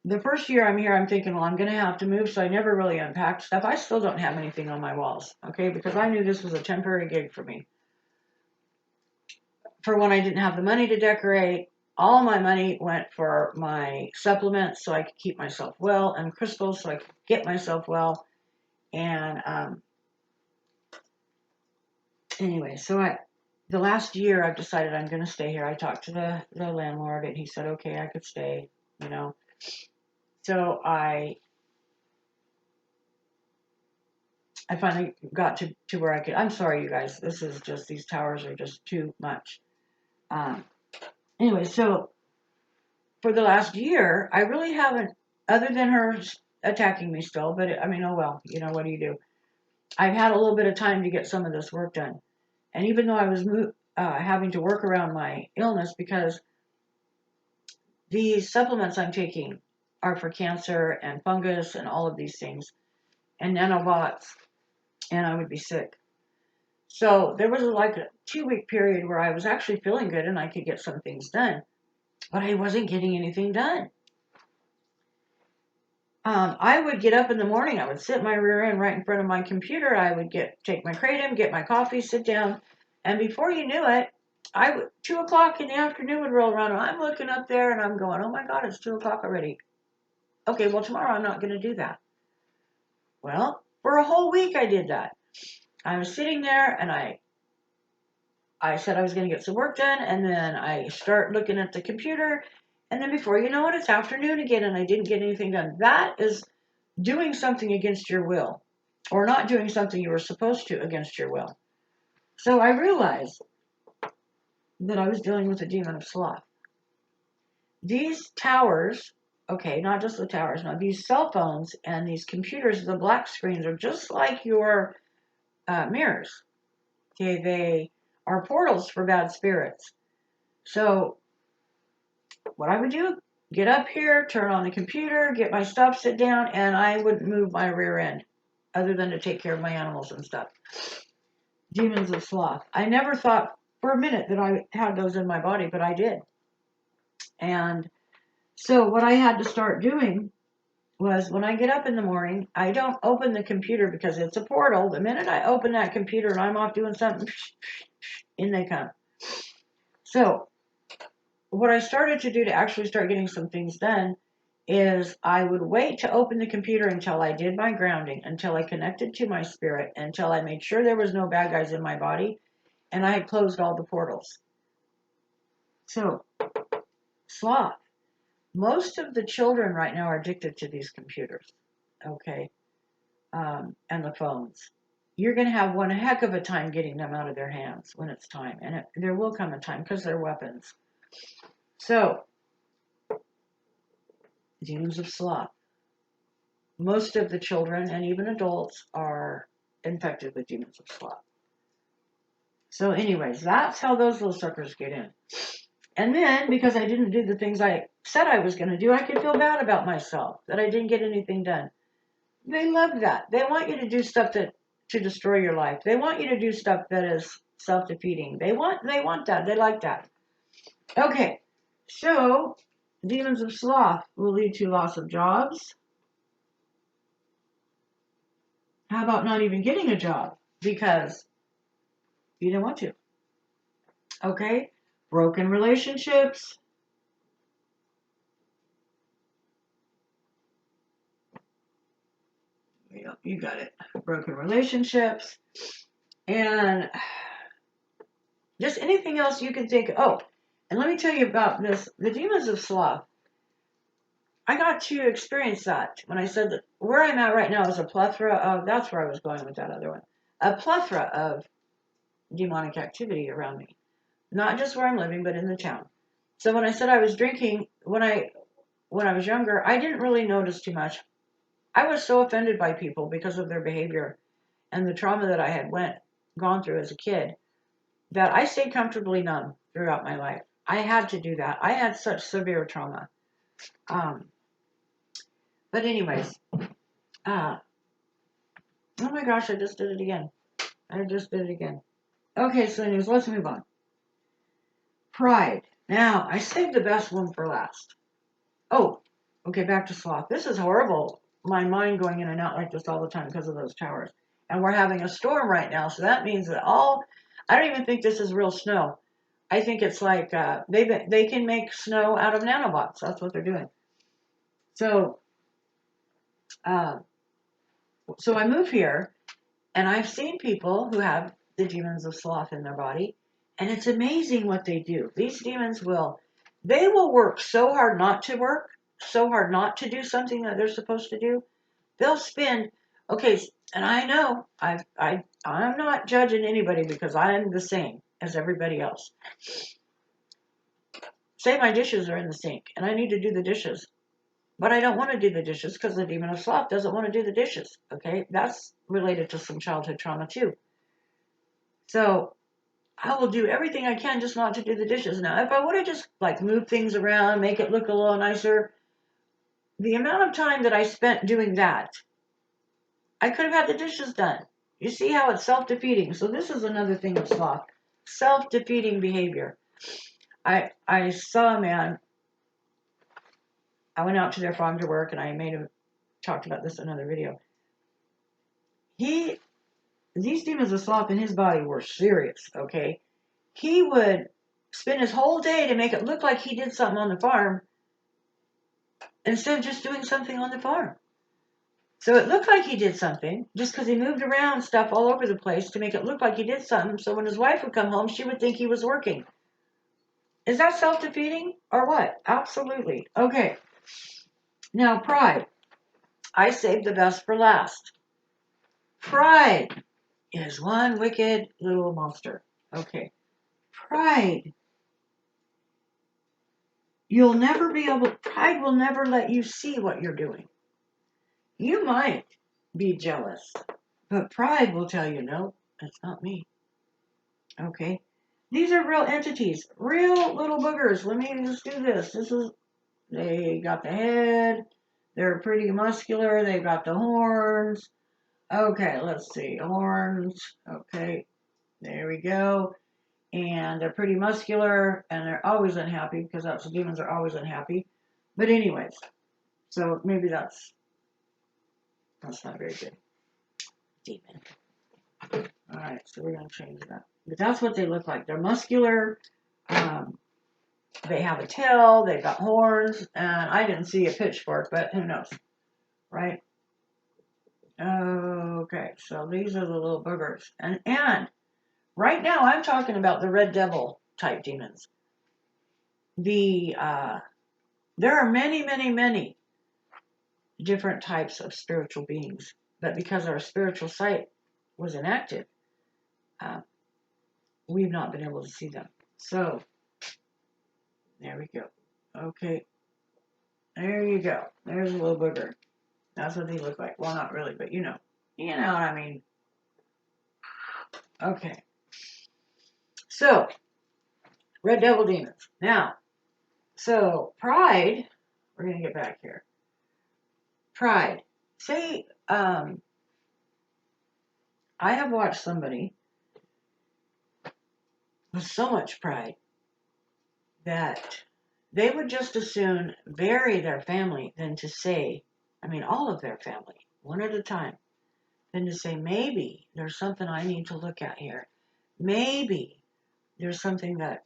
the first year I'm here, I'm thinking, well, I'm going to have to move, so I never really unpacked stuff. I still don't have anything on my walls, okay, because I knew this was a temporary gig for me. For when I didn't have the money to decorate, all my money went for my supplements so I could keep myself well, and crystals so I could get myself well. And anyway, so the last year I've decided I'm going to stay here. I talked to the landlord, and he said, okay, I could stay, you know. So I finally got to where I could. I'm sorry, you guys. This is just, these towers are just too much. Um, anyway, so for the last year, I really haven't, other than her attacking me still, but I mean, oh well, you know, what do you do? I've had a little bit of time to get some of this work done. And even though I was having to work around my illness because these supplements I'm taking are for cancer and fungus and all of these things and nanobots, and I would be sick. So there was like a 2-week period where I was actually feeling good and I could get some things done, but I wasn't getting anything done. I would get up in the morning, I would sit my rear end right in front of my computer, I would take my kratom, get my coffee, sit down, and before you knew it, 2 o'clock in the afternoon would roll around and I'm looking up there and I'm going, oh my God, it's 2 o'clock already. Okay, well tomorrow I'm not going to do that. Well, for a whole week I did that. I was sitting there and I said I was going to get some work done, and then I start looking at the computer, and then before you know it, it's afternoon again, and I didn't get anything done. That is doing something against your will, or not doing something you were supposed to against your will. So I realized that I was dealing with a demon of sloth. These towers, okay, not just the towers, now these cell phones and these computers, the black screens are just like your mirrors. Okay, they are portals for bad spirits. So what I would do, get up here, turn on the computer, get my stuff, sit down, and I wouldn't move my rear end other than to take care of my animals and stuff. Demons of sloth. I never thought for a minute that I had those in my body, but I did. And so what I had to start doing was when I get up in the morning, I don't open the computer because it's a portal. The minute I open that computer and I'm off doing something, in they come. So what I started to do to actually start getting some things done is I would wait to open the computer until I did my grounding, until I connected to my spirit, until I made sure there was no bad guys in my body, and I had closed all the portals. So, sloth. Most of the children right now are addicted to these computers, okay, and the phones. You're going to have one heck of a time getting them out of their hands when it's time, and there will come a time because they're weapons. So, demons of sloth. Most of the children and even adults are infected with demons of sloth. So anyways, that's how those little suckers get in. And then, because I didn't do the things I said I was going to do, I could feel bad about myself, that I didn't get anything done. They love that. They want you to do stuff to destroy your life. They want you to do stuff that is self-defeating. They want that. They like that. Okay, so demons of sloth will lead to loss of jobs. How about not even getting a job because you didn't want to? Okay, broken relationships. You got it. Broken relationships. And just anything else you can think of. Oh, and let me tell you about this. The demons of sloth. I got to experience that when I said that where I'm at right now is a plethora of, that's where I was going with that other one, a plethora of demonic activity around me. Not just where I'm living, but in the town. So when I said I was drinking, when I was younger, I didn't really notice too much. I was so offended by people because of their behavior and the trauma that I had gone through as a kid that I stayed comfortably numb throughout my life. I had to do that. I had such severe trauma. Um, but anyways, oh my gosh, I just did it again. I just did it again. Okay, so anyways, let's move on. Pride. Now, I saved the best one for last. Oh, okay, back to sloth. This is horrible. My mind going in and out like this all the time because of those towers. And we're having a storm right now, so that means that I don't even think this is real snow. I think it's like they can make snow out of nanobots. That's what they're doing. So, uh, so I move here, and I've seen people who have the demons of sloth in their body, and it's amazing what they do. These demons they will work so hard not to work, so hard not to do something that they're supposed to do. They'll spend, okay, and I know I'm not judging anybody because I'm the same as everybody else. Say my dishes are in the sink and I need to do the dishes, but I don't want to do the dishes because the demon of sloth doesn't want to do the dishes. Okay, that's related to some childhood trauma too. So I will do everything I can just not to do the dishes. Now, if I would have just like moved things around, make it look a little nicer, the amount of time that I spent doing that, I could have had the dishes done. You see how it's self-defeating. So this is another thing of sloth. Self-defeating behavior. I saw a man. I went out to their farm to work, and I talked about this in another video. These demons of sloth in his body were serious, okay? He would spend his whole day to make it look like he did something on the farm instead of just doing something on the farm. So it looked like he did something just because he moved around stuff all over the place to make it look like he did something. So when his wife would come home, she would think he was working. Is that self-defeating or what? Absolutely. Okay. Now, pride. I saved the best for last. Pride is one wicked little monster. Okay. Pride. Pride will never let you see what you're doing. You might be jealous, but pride will tell you, no, that's not me. Okay. These are real entities, real little boogers. Let me just do this. They got the head. They're pretty muscular. They've got the horns. Okay, let's see. Horns. Okay, there we go. And they're pretty muscular, and they're always unhappy because that's demons are always unhappy. But anyways, so maybe that's not very good. Demon. All right, so we're gonna change that. But that's what they look like. They're muscular. They have a tail. They've got horns, and I didn't see a pitchfork, but who knows, right? Okay, so these are the little boogers, and right now I'm talking about the red devil type demons. There are many, many, many different types of spiritual beings, but because our spiritual sight was inactive, we've not been able to see them. So there we go. Okay, there you go. There's a little booger. That's what they look like. Well, not really, but you know what I mean. Okay. So, red devil demons. Now, so pride, we're going to get back here. Pride. Say, I have watched somebody with so much pride that they would just as soon bury their family than to say, all of their family, one at a time, than to say, maybe there's something I need to look at here. Maybe there's something that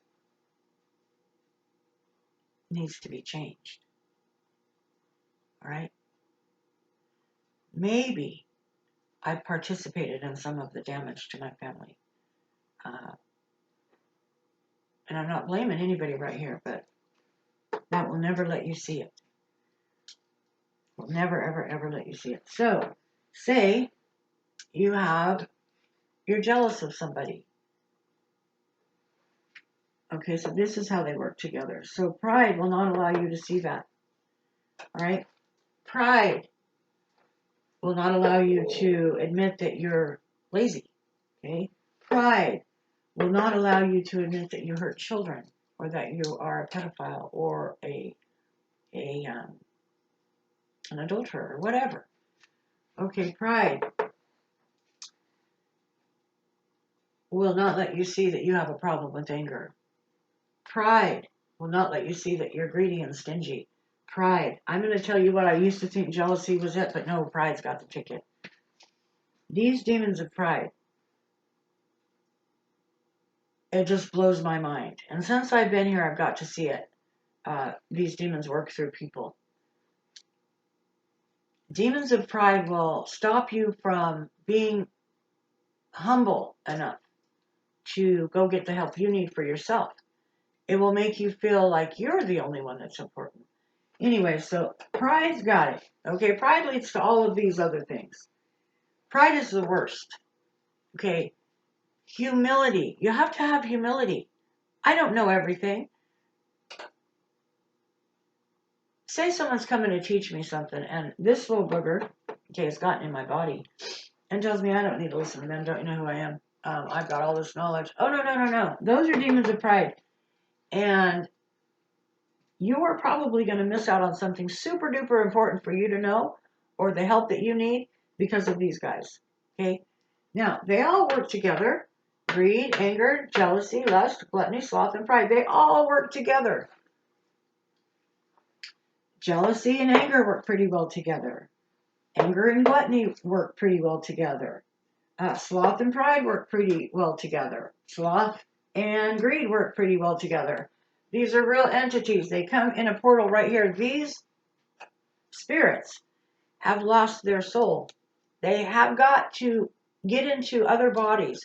needs to be changed. All right? Maybe I participated in some of the damage to my family. And I'm not blaming anybody right here, but that will never let you see it. Will never, ever, ever let you see it. So, say you're jealous of somebody. Okay, so this is how they work together. So pride will not allow you to see that. All right? Pride will not allow you to admit that you're lazy. Okay? Pride will not allow you to admit that you hurt children or that you are a pedophile or an adulterer or whatever. Okay, pride will not let you see that you have a problem with anger. Pride will not let you see that you're greedy and stingy. Pride. I'm going to tell you what I used to think jealousy was it, but no, pride's got the ticket. These demons of pride, it just blows my mind. And since I've been here, I've got to see it. These demons work through people. Demons of pride will stop you from being humble enough to go get the help you need for yourself. It will make you feel like you're the only one that's important. Anyway, so pride's got it. Okay, pride leads to all of these other things. Pride is the worst. Okay, humility. You have to have humility. I don't know everything. Say someone's coming to teach me something, and this little booger, okay, has gotten in my body and tells me I don't need to listen to them. Don't you know who I am? I've got all this knowledge. Oh, no. Those are demons of pride. And you are probably going to miss out on something super duper important for you to know or the help that you need because of these guys. Okay? Now, they all work together. Greed, anger, jealousy, lust, gluttony, sloth, and pride. They all work together. Jealousy and anger work pretty well together. Anger and gluttony work pretty well together. Sloth and pride work pretty well together. Sloth and greed work pretty well together. These are real entities. They come in a portal right here. These spirits have lost their soul. They have got to get into other bodies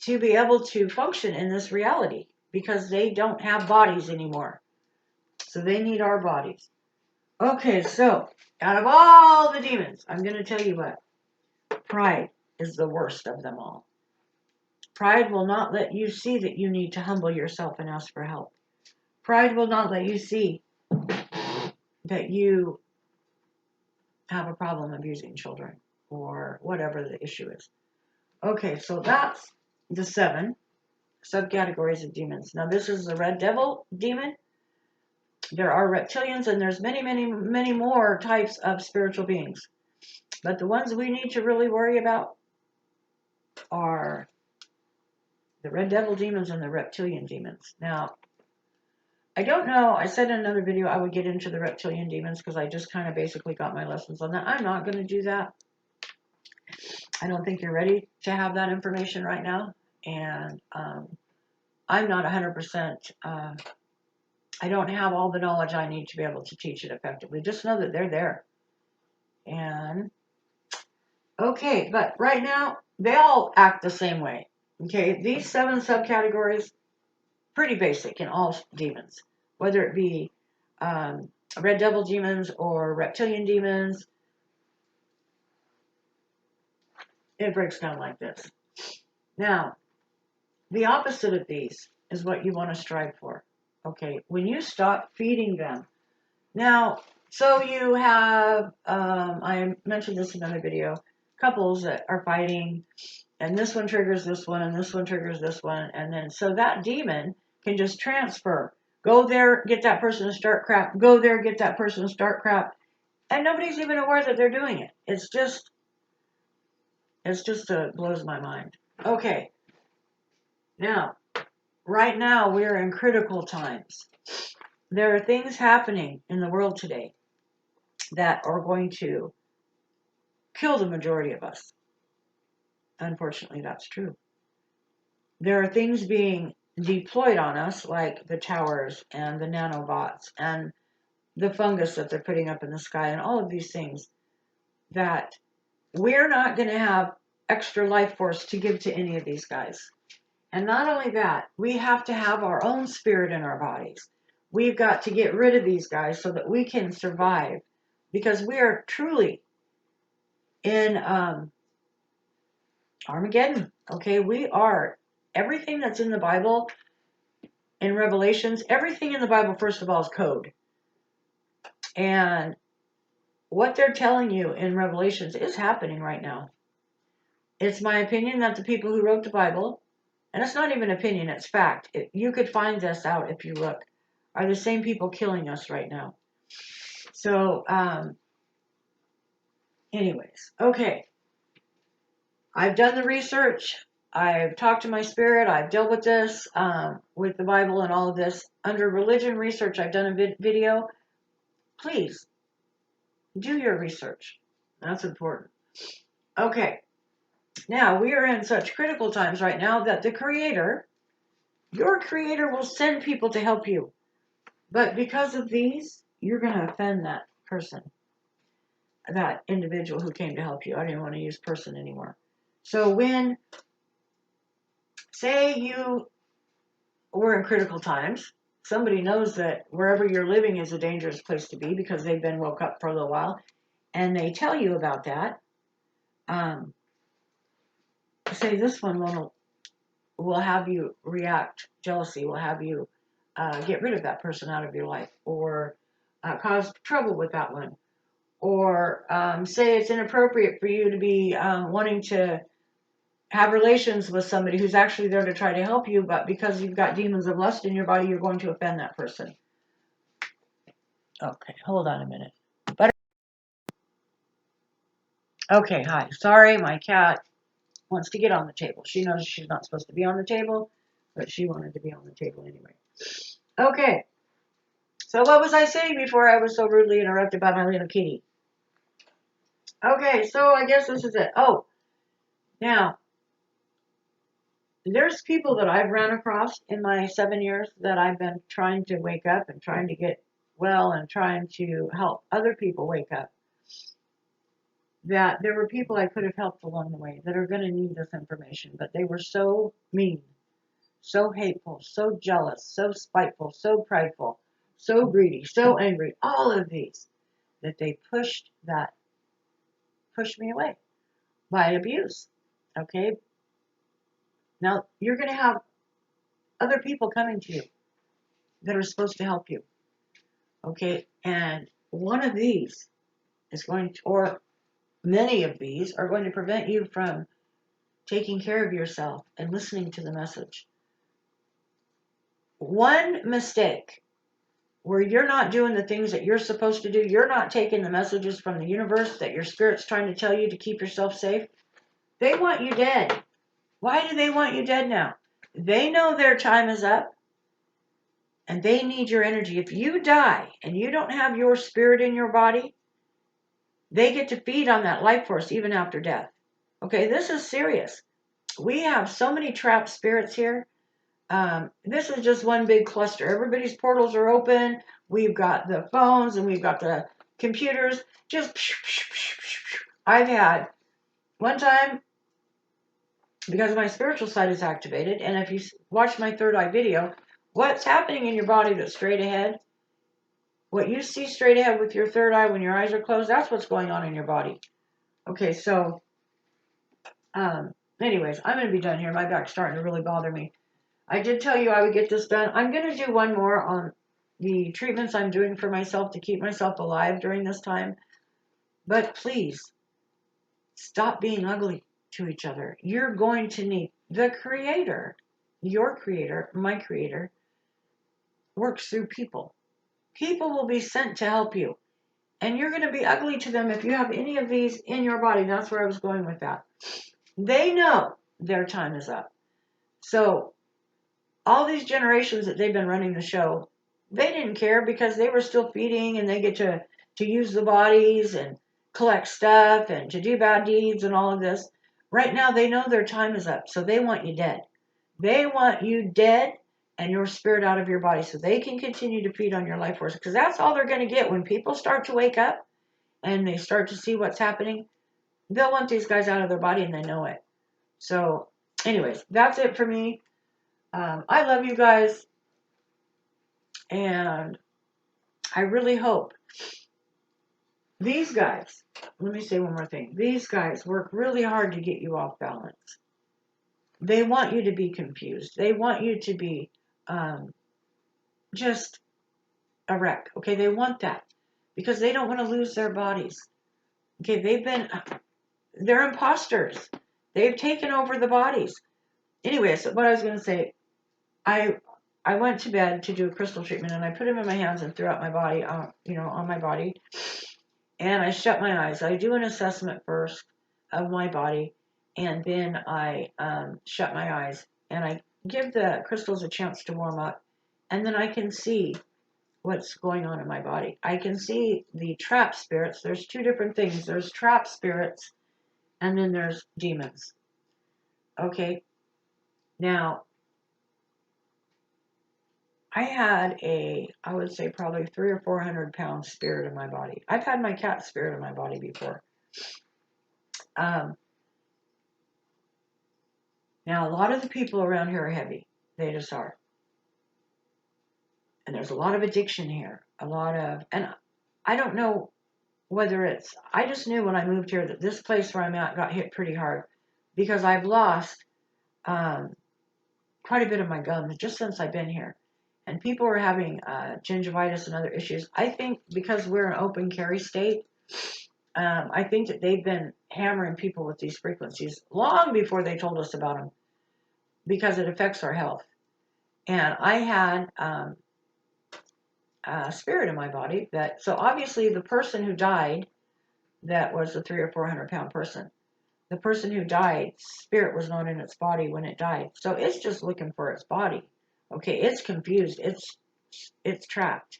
to be able to function in this reality because they don't have bodies anymore. So they need our bodies. Okay, so out of all the demons, I'm going to tell you what. Pride is the worst of them all. Pride will not let you see that you need to humble yourself and ask for help. Pride will not let you see that you have a problem abusing children or whatever the issue is. Okay, so that's the 7 subcategories of demons. Now this is the red devil demon. There are reptilians and there's many more types of spiritual beings. But the ones we need to really worry about are the red devil demons and the reptilian demons. Now, I don't know, I said in another video I would get into the reptilian demons because I just kind of basically got my lessons on that. I'm not going to do that. I don't think you're ready to have that information right now. And I'm not 100%, I don't have all the knowledge I need to be able to teach it effectively. Just know that they're there. And, okay, but right now, they all act the same way. Okay, these 7 subcategories, pretty basic in all demons. Whether it be red devil demons or reptilian demons, it breaks down like this. Now, the opposite of these is what you want to strive for. Okay, when you stop feeding them. Now, so you have, I mentioned this in another video, couples that are fighting, and this one triggers this one, and this one triggers this one, and then so that demon can just transfer. Go there, get that person to start crap. Go there, get that person to start crap. And nobody's even aware that they're doing it. It blows my mind. Okay. Now, right now, we're in critical times. There are things happening in the world today that are going to kill the majority of us. Unfortunately, that's true. There are things being deployed on us, like the towers and the nanobots and the fungus that they're putting up in the sky and all of these things that we're not going to have extra life force to give to any of these guys. And not only that, we have to have our own spirit in our bodies. We've got to get rid of these guys so that we can survive, because we are truly in Armageddon. Okay, we are. Everything that's in the Bible, in Revelations, everything in the Bible, first of all, is code. And what they're telling you in Revelations is happening right now. It's my opinion that the people who wrote the Bible and it's not even opinion, it's fact. You could find this out if you look, are the same people killing us right now. So, anyways, okay. I've done the research. I've talked to my spirit. I've dealt with this, with the Bible and all of this. Under religion research, I've done a video. Please do your research. That's important. Okay. Now, we are in such critical times right now that the Creator, your Creator, will send people to help you. But because of these, you're going to offend that person, that individual who came to help you. I don't even want to use person anymore. So when, say you were in critical times, somebody knows that wherever you're living is a dangerous place to be because they've been woke up for a little while, and they tell you about that. Say this one will have you react. Jealousy will have you get rid of that person out of your life, or cause trouble with that one, or say it's inappropriate for you to be wanting to have relations with somebody who's actually there to try to help you, but because you've got demons of lust in your body, you're going to offend that person. Okay, hold on a minute. Okay, hi. Sorry, my cat wants to get on the table. She knows she's not supposed to be on the table, but she wanted to be on the table anyway. Okay, so what was I saying before I was so rudely interrupted by my little kitty? Okay, so I guess this is it. Oh, now, there's people that I've run across in my 7 years that I've been trying to wake up and trying to get well and trying to help other people wake up. That there were people I could have helped along the way that are going to need this information, but they were so mean, so hateful, so jealous, so spiteful, so prideful, so greedy, so angry, all of these, that they pushed me away by abuse. Okay? Now, you're going to have other people coming to you that are supposed to help you. Okay? And one of these is going to, or many of these are going to prevent you from taking care of yourself and listening to the message. One mistake where you're not doing the things that you're supposed to do, you're not taking the messages from the universe that your spirit's trying to tell you to keep yourself safe, they want you dead. Why do they want you dead now? They know their time is up and they need your energy. If you die and you don't have your spirit in your body, they get to feed on that life force even after death. Okay, this is serious. We have so many trapped spirits here. This is just one big cluster. Everybody's portals are open. We've got the phones and we've got the computers. Just, I've had one time, because my spiritual side is activated, and if you watch my third eye video, what's happening in your body that's straight ahead, what you see straight ahead with your third eye when your eyes are closed, that's what's going on in your body. Okay, so, anyways, I'm going to be done here. My back's starting to really bother me. I did tell you I would get this done. I'm going to do one more on the treatments I'm doing for myself to keep myself alive during this time. But please, stop being ugly to each other. You're going to need the Creator, your Creator, my Creator, works through people. People will be sent to help you. And you're going to be ugly to them if you have any of these in your body. That's where I was going with that. They know their time is up. So all these generations that they've been running the show, they didn't care because they were still feeding and they get to use the bodies and collect stuff and to do bad deeds and all of this. Right now, they know their time is up, so they want you dead. They want you dead and your spirit out of your body so they can continue to feed on your life force, because that's all they're going to get. When people start to wake up and they start to see what's happening, they'll want these guys out of their body and they know it. So anyways, that's it for me. I love you guys, and I really hope these guys, let me say one more thing, these guys work really hard to get you off balance. They want you to be confused. They want you to be just a wreck. Okay, they want that because they don't want to lose their bodies. Okay, they're imposters. They've taken over the bodies. Anyway, so what I was going to say, I I went to bed to do a crystal treatment, and I put them in my hands and throughout my body, on my body, and I shut my eyes. I do an assessment first of my body, and then I shut my eyes, and I give the crystals a chance to warm up, and then I can see what's going on in my body. I can see the trap spirits. There's two different things. There's trap spirits, and then there's demons. Okay, now I had I would say probably 300 or 400 pound spirit in my body. I've had my cat spirit in my body before. Um, Now, a lot of the people around here are heavy. They just are. And there's a lot of addiction here. And I don't know whether I just knew when I moved here that this place where I'm at got hit pretty hard because I've lost um, quite a bit of my gums just since I've been here. And people are having gingivitis and other issues. I think because we're an open carry state, I think that they've been hammering people with these frequencies long before they told us about them because it affects our health. And I had a spirit in my body so obviously the person who died, that was a 300 or 400 pound person, the person who died, spirit was not in its body when it died. So it's just looking for its body. Okay, it's confused. It's trapped.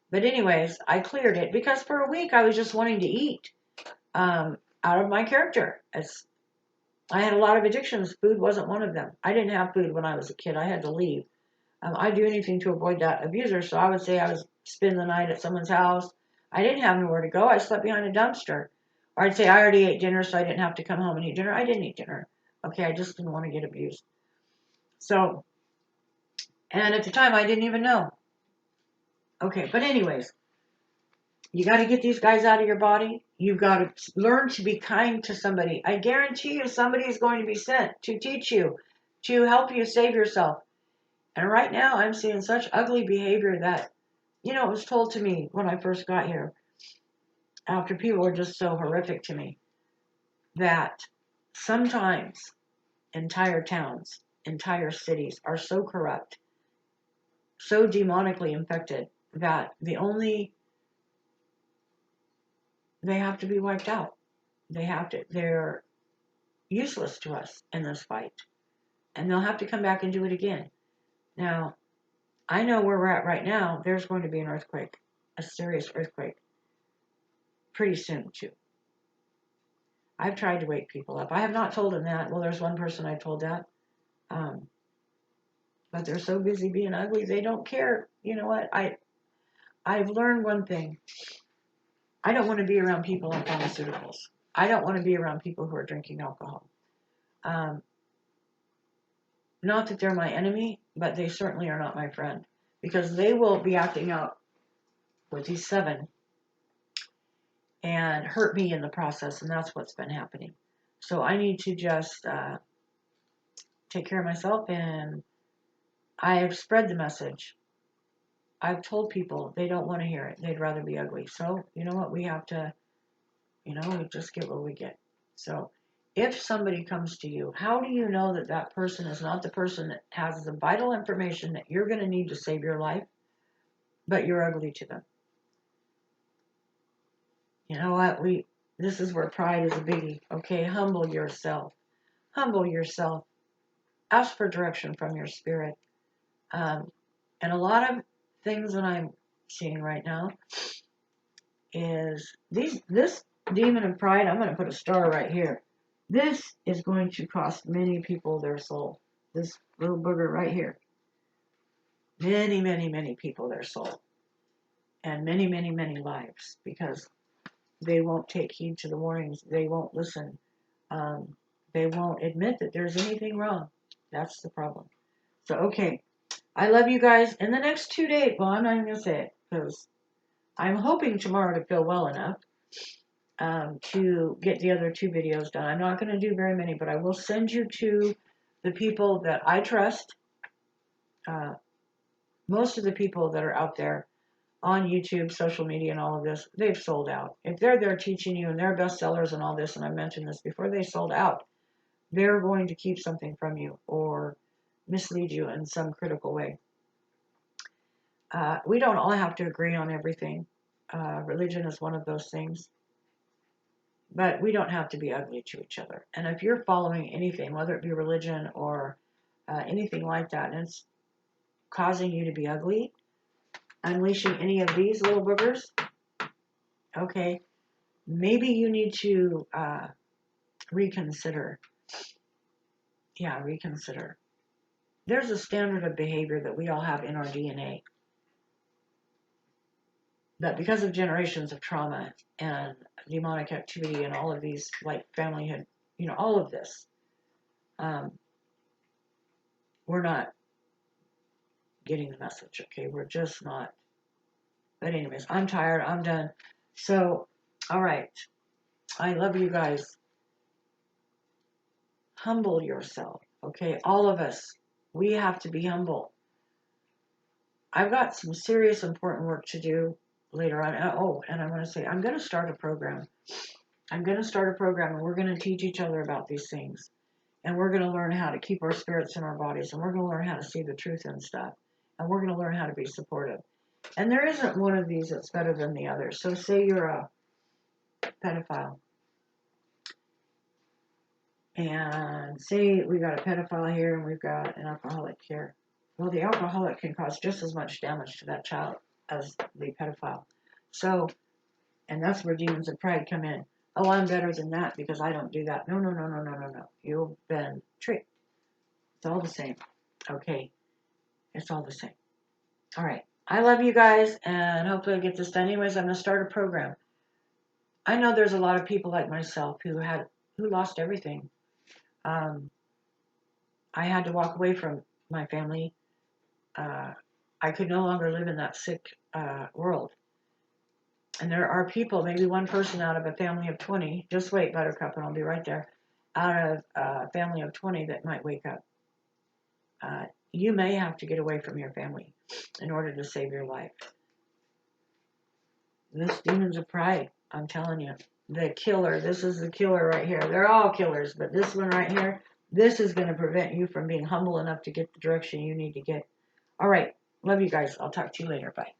But anyways, I cleared it because for a week I was just wanting to eat out of my character. I had a lot of addictions. Food wasn't one of them. I didn't have food when I was a kid. I had to leave. I'd do anything to avoid that abuser. So I would say I was spend the night at someone's house. I didn't have nowhere to go. I slept behind a dumpster. Or I'd say I already ate dinner, so I didn't have to come home and eat dinner. I didn't eat dinner. Okay, I just didn't want to get abused. So, and at the time, I didn't even know. Okay, but anyways, you got to get these guys out of your body. You've got to learn to be kind to somebody. I guarantee you, somebody is going to be sent to teach you, to help you save yourself. And right now, I'm seeing such ugly behavior that, it was told to me when I first got here, after people were just so horrific to me, that sometimes entire towns, entire cities are so corrupt, so demonically infected, that they have to be wiped out. They're useless to us in this fight. And they'll have to come back and do it again. Now, I know where we're at right now, there's going to be an earthquake, a serious earthquake, pretty soon, too. I've tried to wake people up. I have not told them that. Well, there's one person I told that. Um, but they're so busy being ugly, they don't care. You know what? I've learned one thing. I don't want to be around people on pharmaceuticals. I don't want to be around people who are drinking alcohol. Um, Not that they're my enemy, but they certainly are not my friend because they will be acting out with these seven and hurt me in the process, and that's what's been happening. So I need to just take care of myself, and I've spread the message. I've told people they don't want to hear it. They'd rather be ugly. So, you know what? We have to, we just get what we get. So, if somebody comes to you, how do you know that that person is not the person that has the vital information that you're going to need to save your life, but you're ugly to them? You know what? This is where pride is a biggie. Okay, humble yourself. Humble yourself. Ask for direction from your spirit. And a lot of things that I'm seeing right now is this demon of pride. I'm going to put a star right here. This is going to cost many people their soul. This little booger right here. Many, many, many people their soul. And many, many, many lives because they won't take heed to the warnings. They won't listen. They won't admit that there's anything wrong. That's the problem. So, okay. I love you guys. In the next 2 days, well, I'm not even going to say it because I'm hoping tomorrow to feel well enough to get the other 2 videos done. I'm not going to do very many, but I will send you to the people that I trust. Most of the people that are out there on YouTube, social media, and all of this, they've sold out. If they're there teaching you and they're bestsellers and all this, and I mentioned this before, they sold out. they're going to keep something from you or mislead you in some critical way. We don't all have to agree on everything. Religion is one of those things. But we don't have to be ugly to each other. And if you're following anything, whether it be religion or anything like that, and it's causing you to be ugly, unleashing any of these little boogers, okay, maybe you need to reconsider. Yeah, reconsider. There's a standard of behavior that we all have in our DNA. But because of generations of trauma and demonic activity and all of these, like family had, all of this, we're not getting the message, okay? We're just not. But anyways, I'm tired. I'm done. So, all right. I love you guys. Humble yourself, okay? All of us, we have to be humble. I've got some serious important work to do later on. Oh, and I want to say, I'm going to start a program. I'm going to start a program, and we're going to teach each other about these things. And we're going to learn how to keep our spirits in our bodies, and we're going to learn how to see the truth in stuff. And we're going to learn how to be supportive. And there isn't one of these that's better than the other. So say you're a pedophile. And say we got a pedophile here and we've got an alcoholic here. Well, the alcoholic can cause just as much damage to that child as the pedophile. So, and that's where demons of pride come in. Oh, I'm better than that because I don't do that. No, no, no, no, no, no, no. You've been tricked. It's all the same. Okay. It's all the same. All right. I love you guys, and hopefully I'll get this done. Anyways, I'm going to start a program. I know there's a lot of people like myself who lost everything. I had to walk away from my family. I could no longer live in that sick world. And there are people, maybe one person out of a family of 20, just wait, Buttercup, and I'll be right there, out of a family of 20 that might wake up. You may have to get away from your family in order to save your life. This demons of pride, I'm telling you. The killer, this is the killer right here. They're all killers, but this one right here, this is going to prevent you from being humble enough to get the direction you need to get. All right. Love you guys. I'll talk to you later. Bye.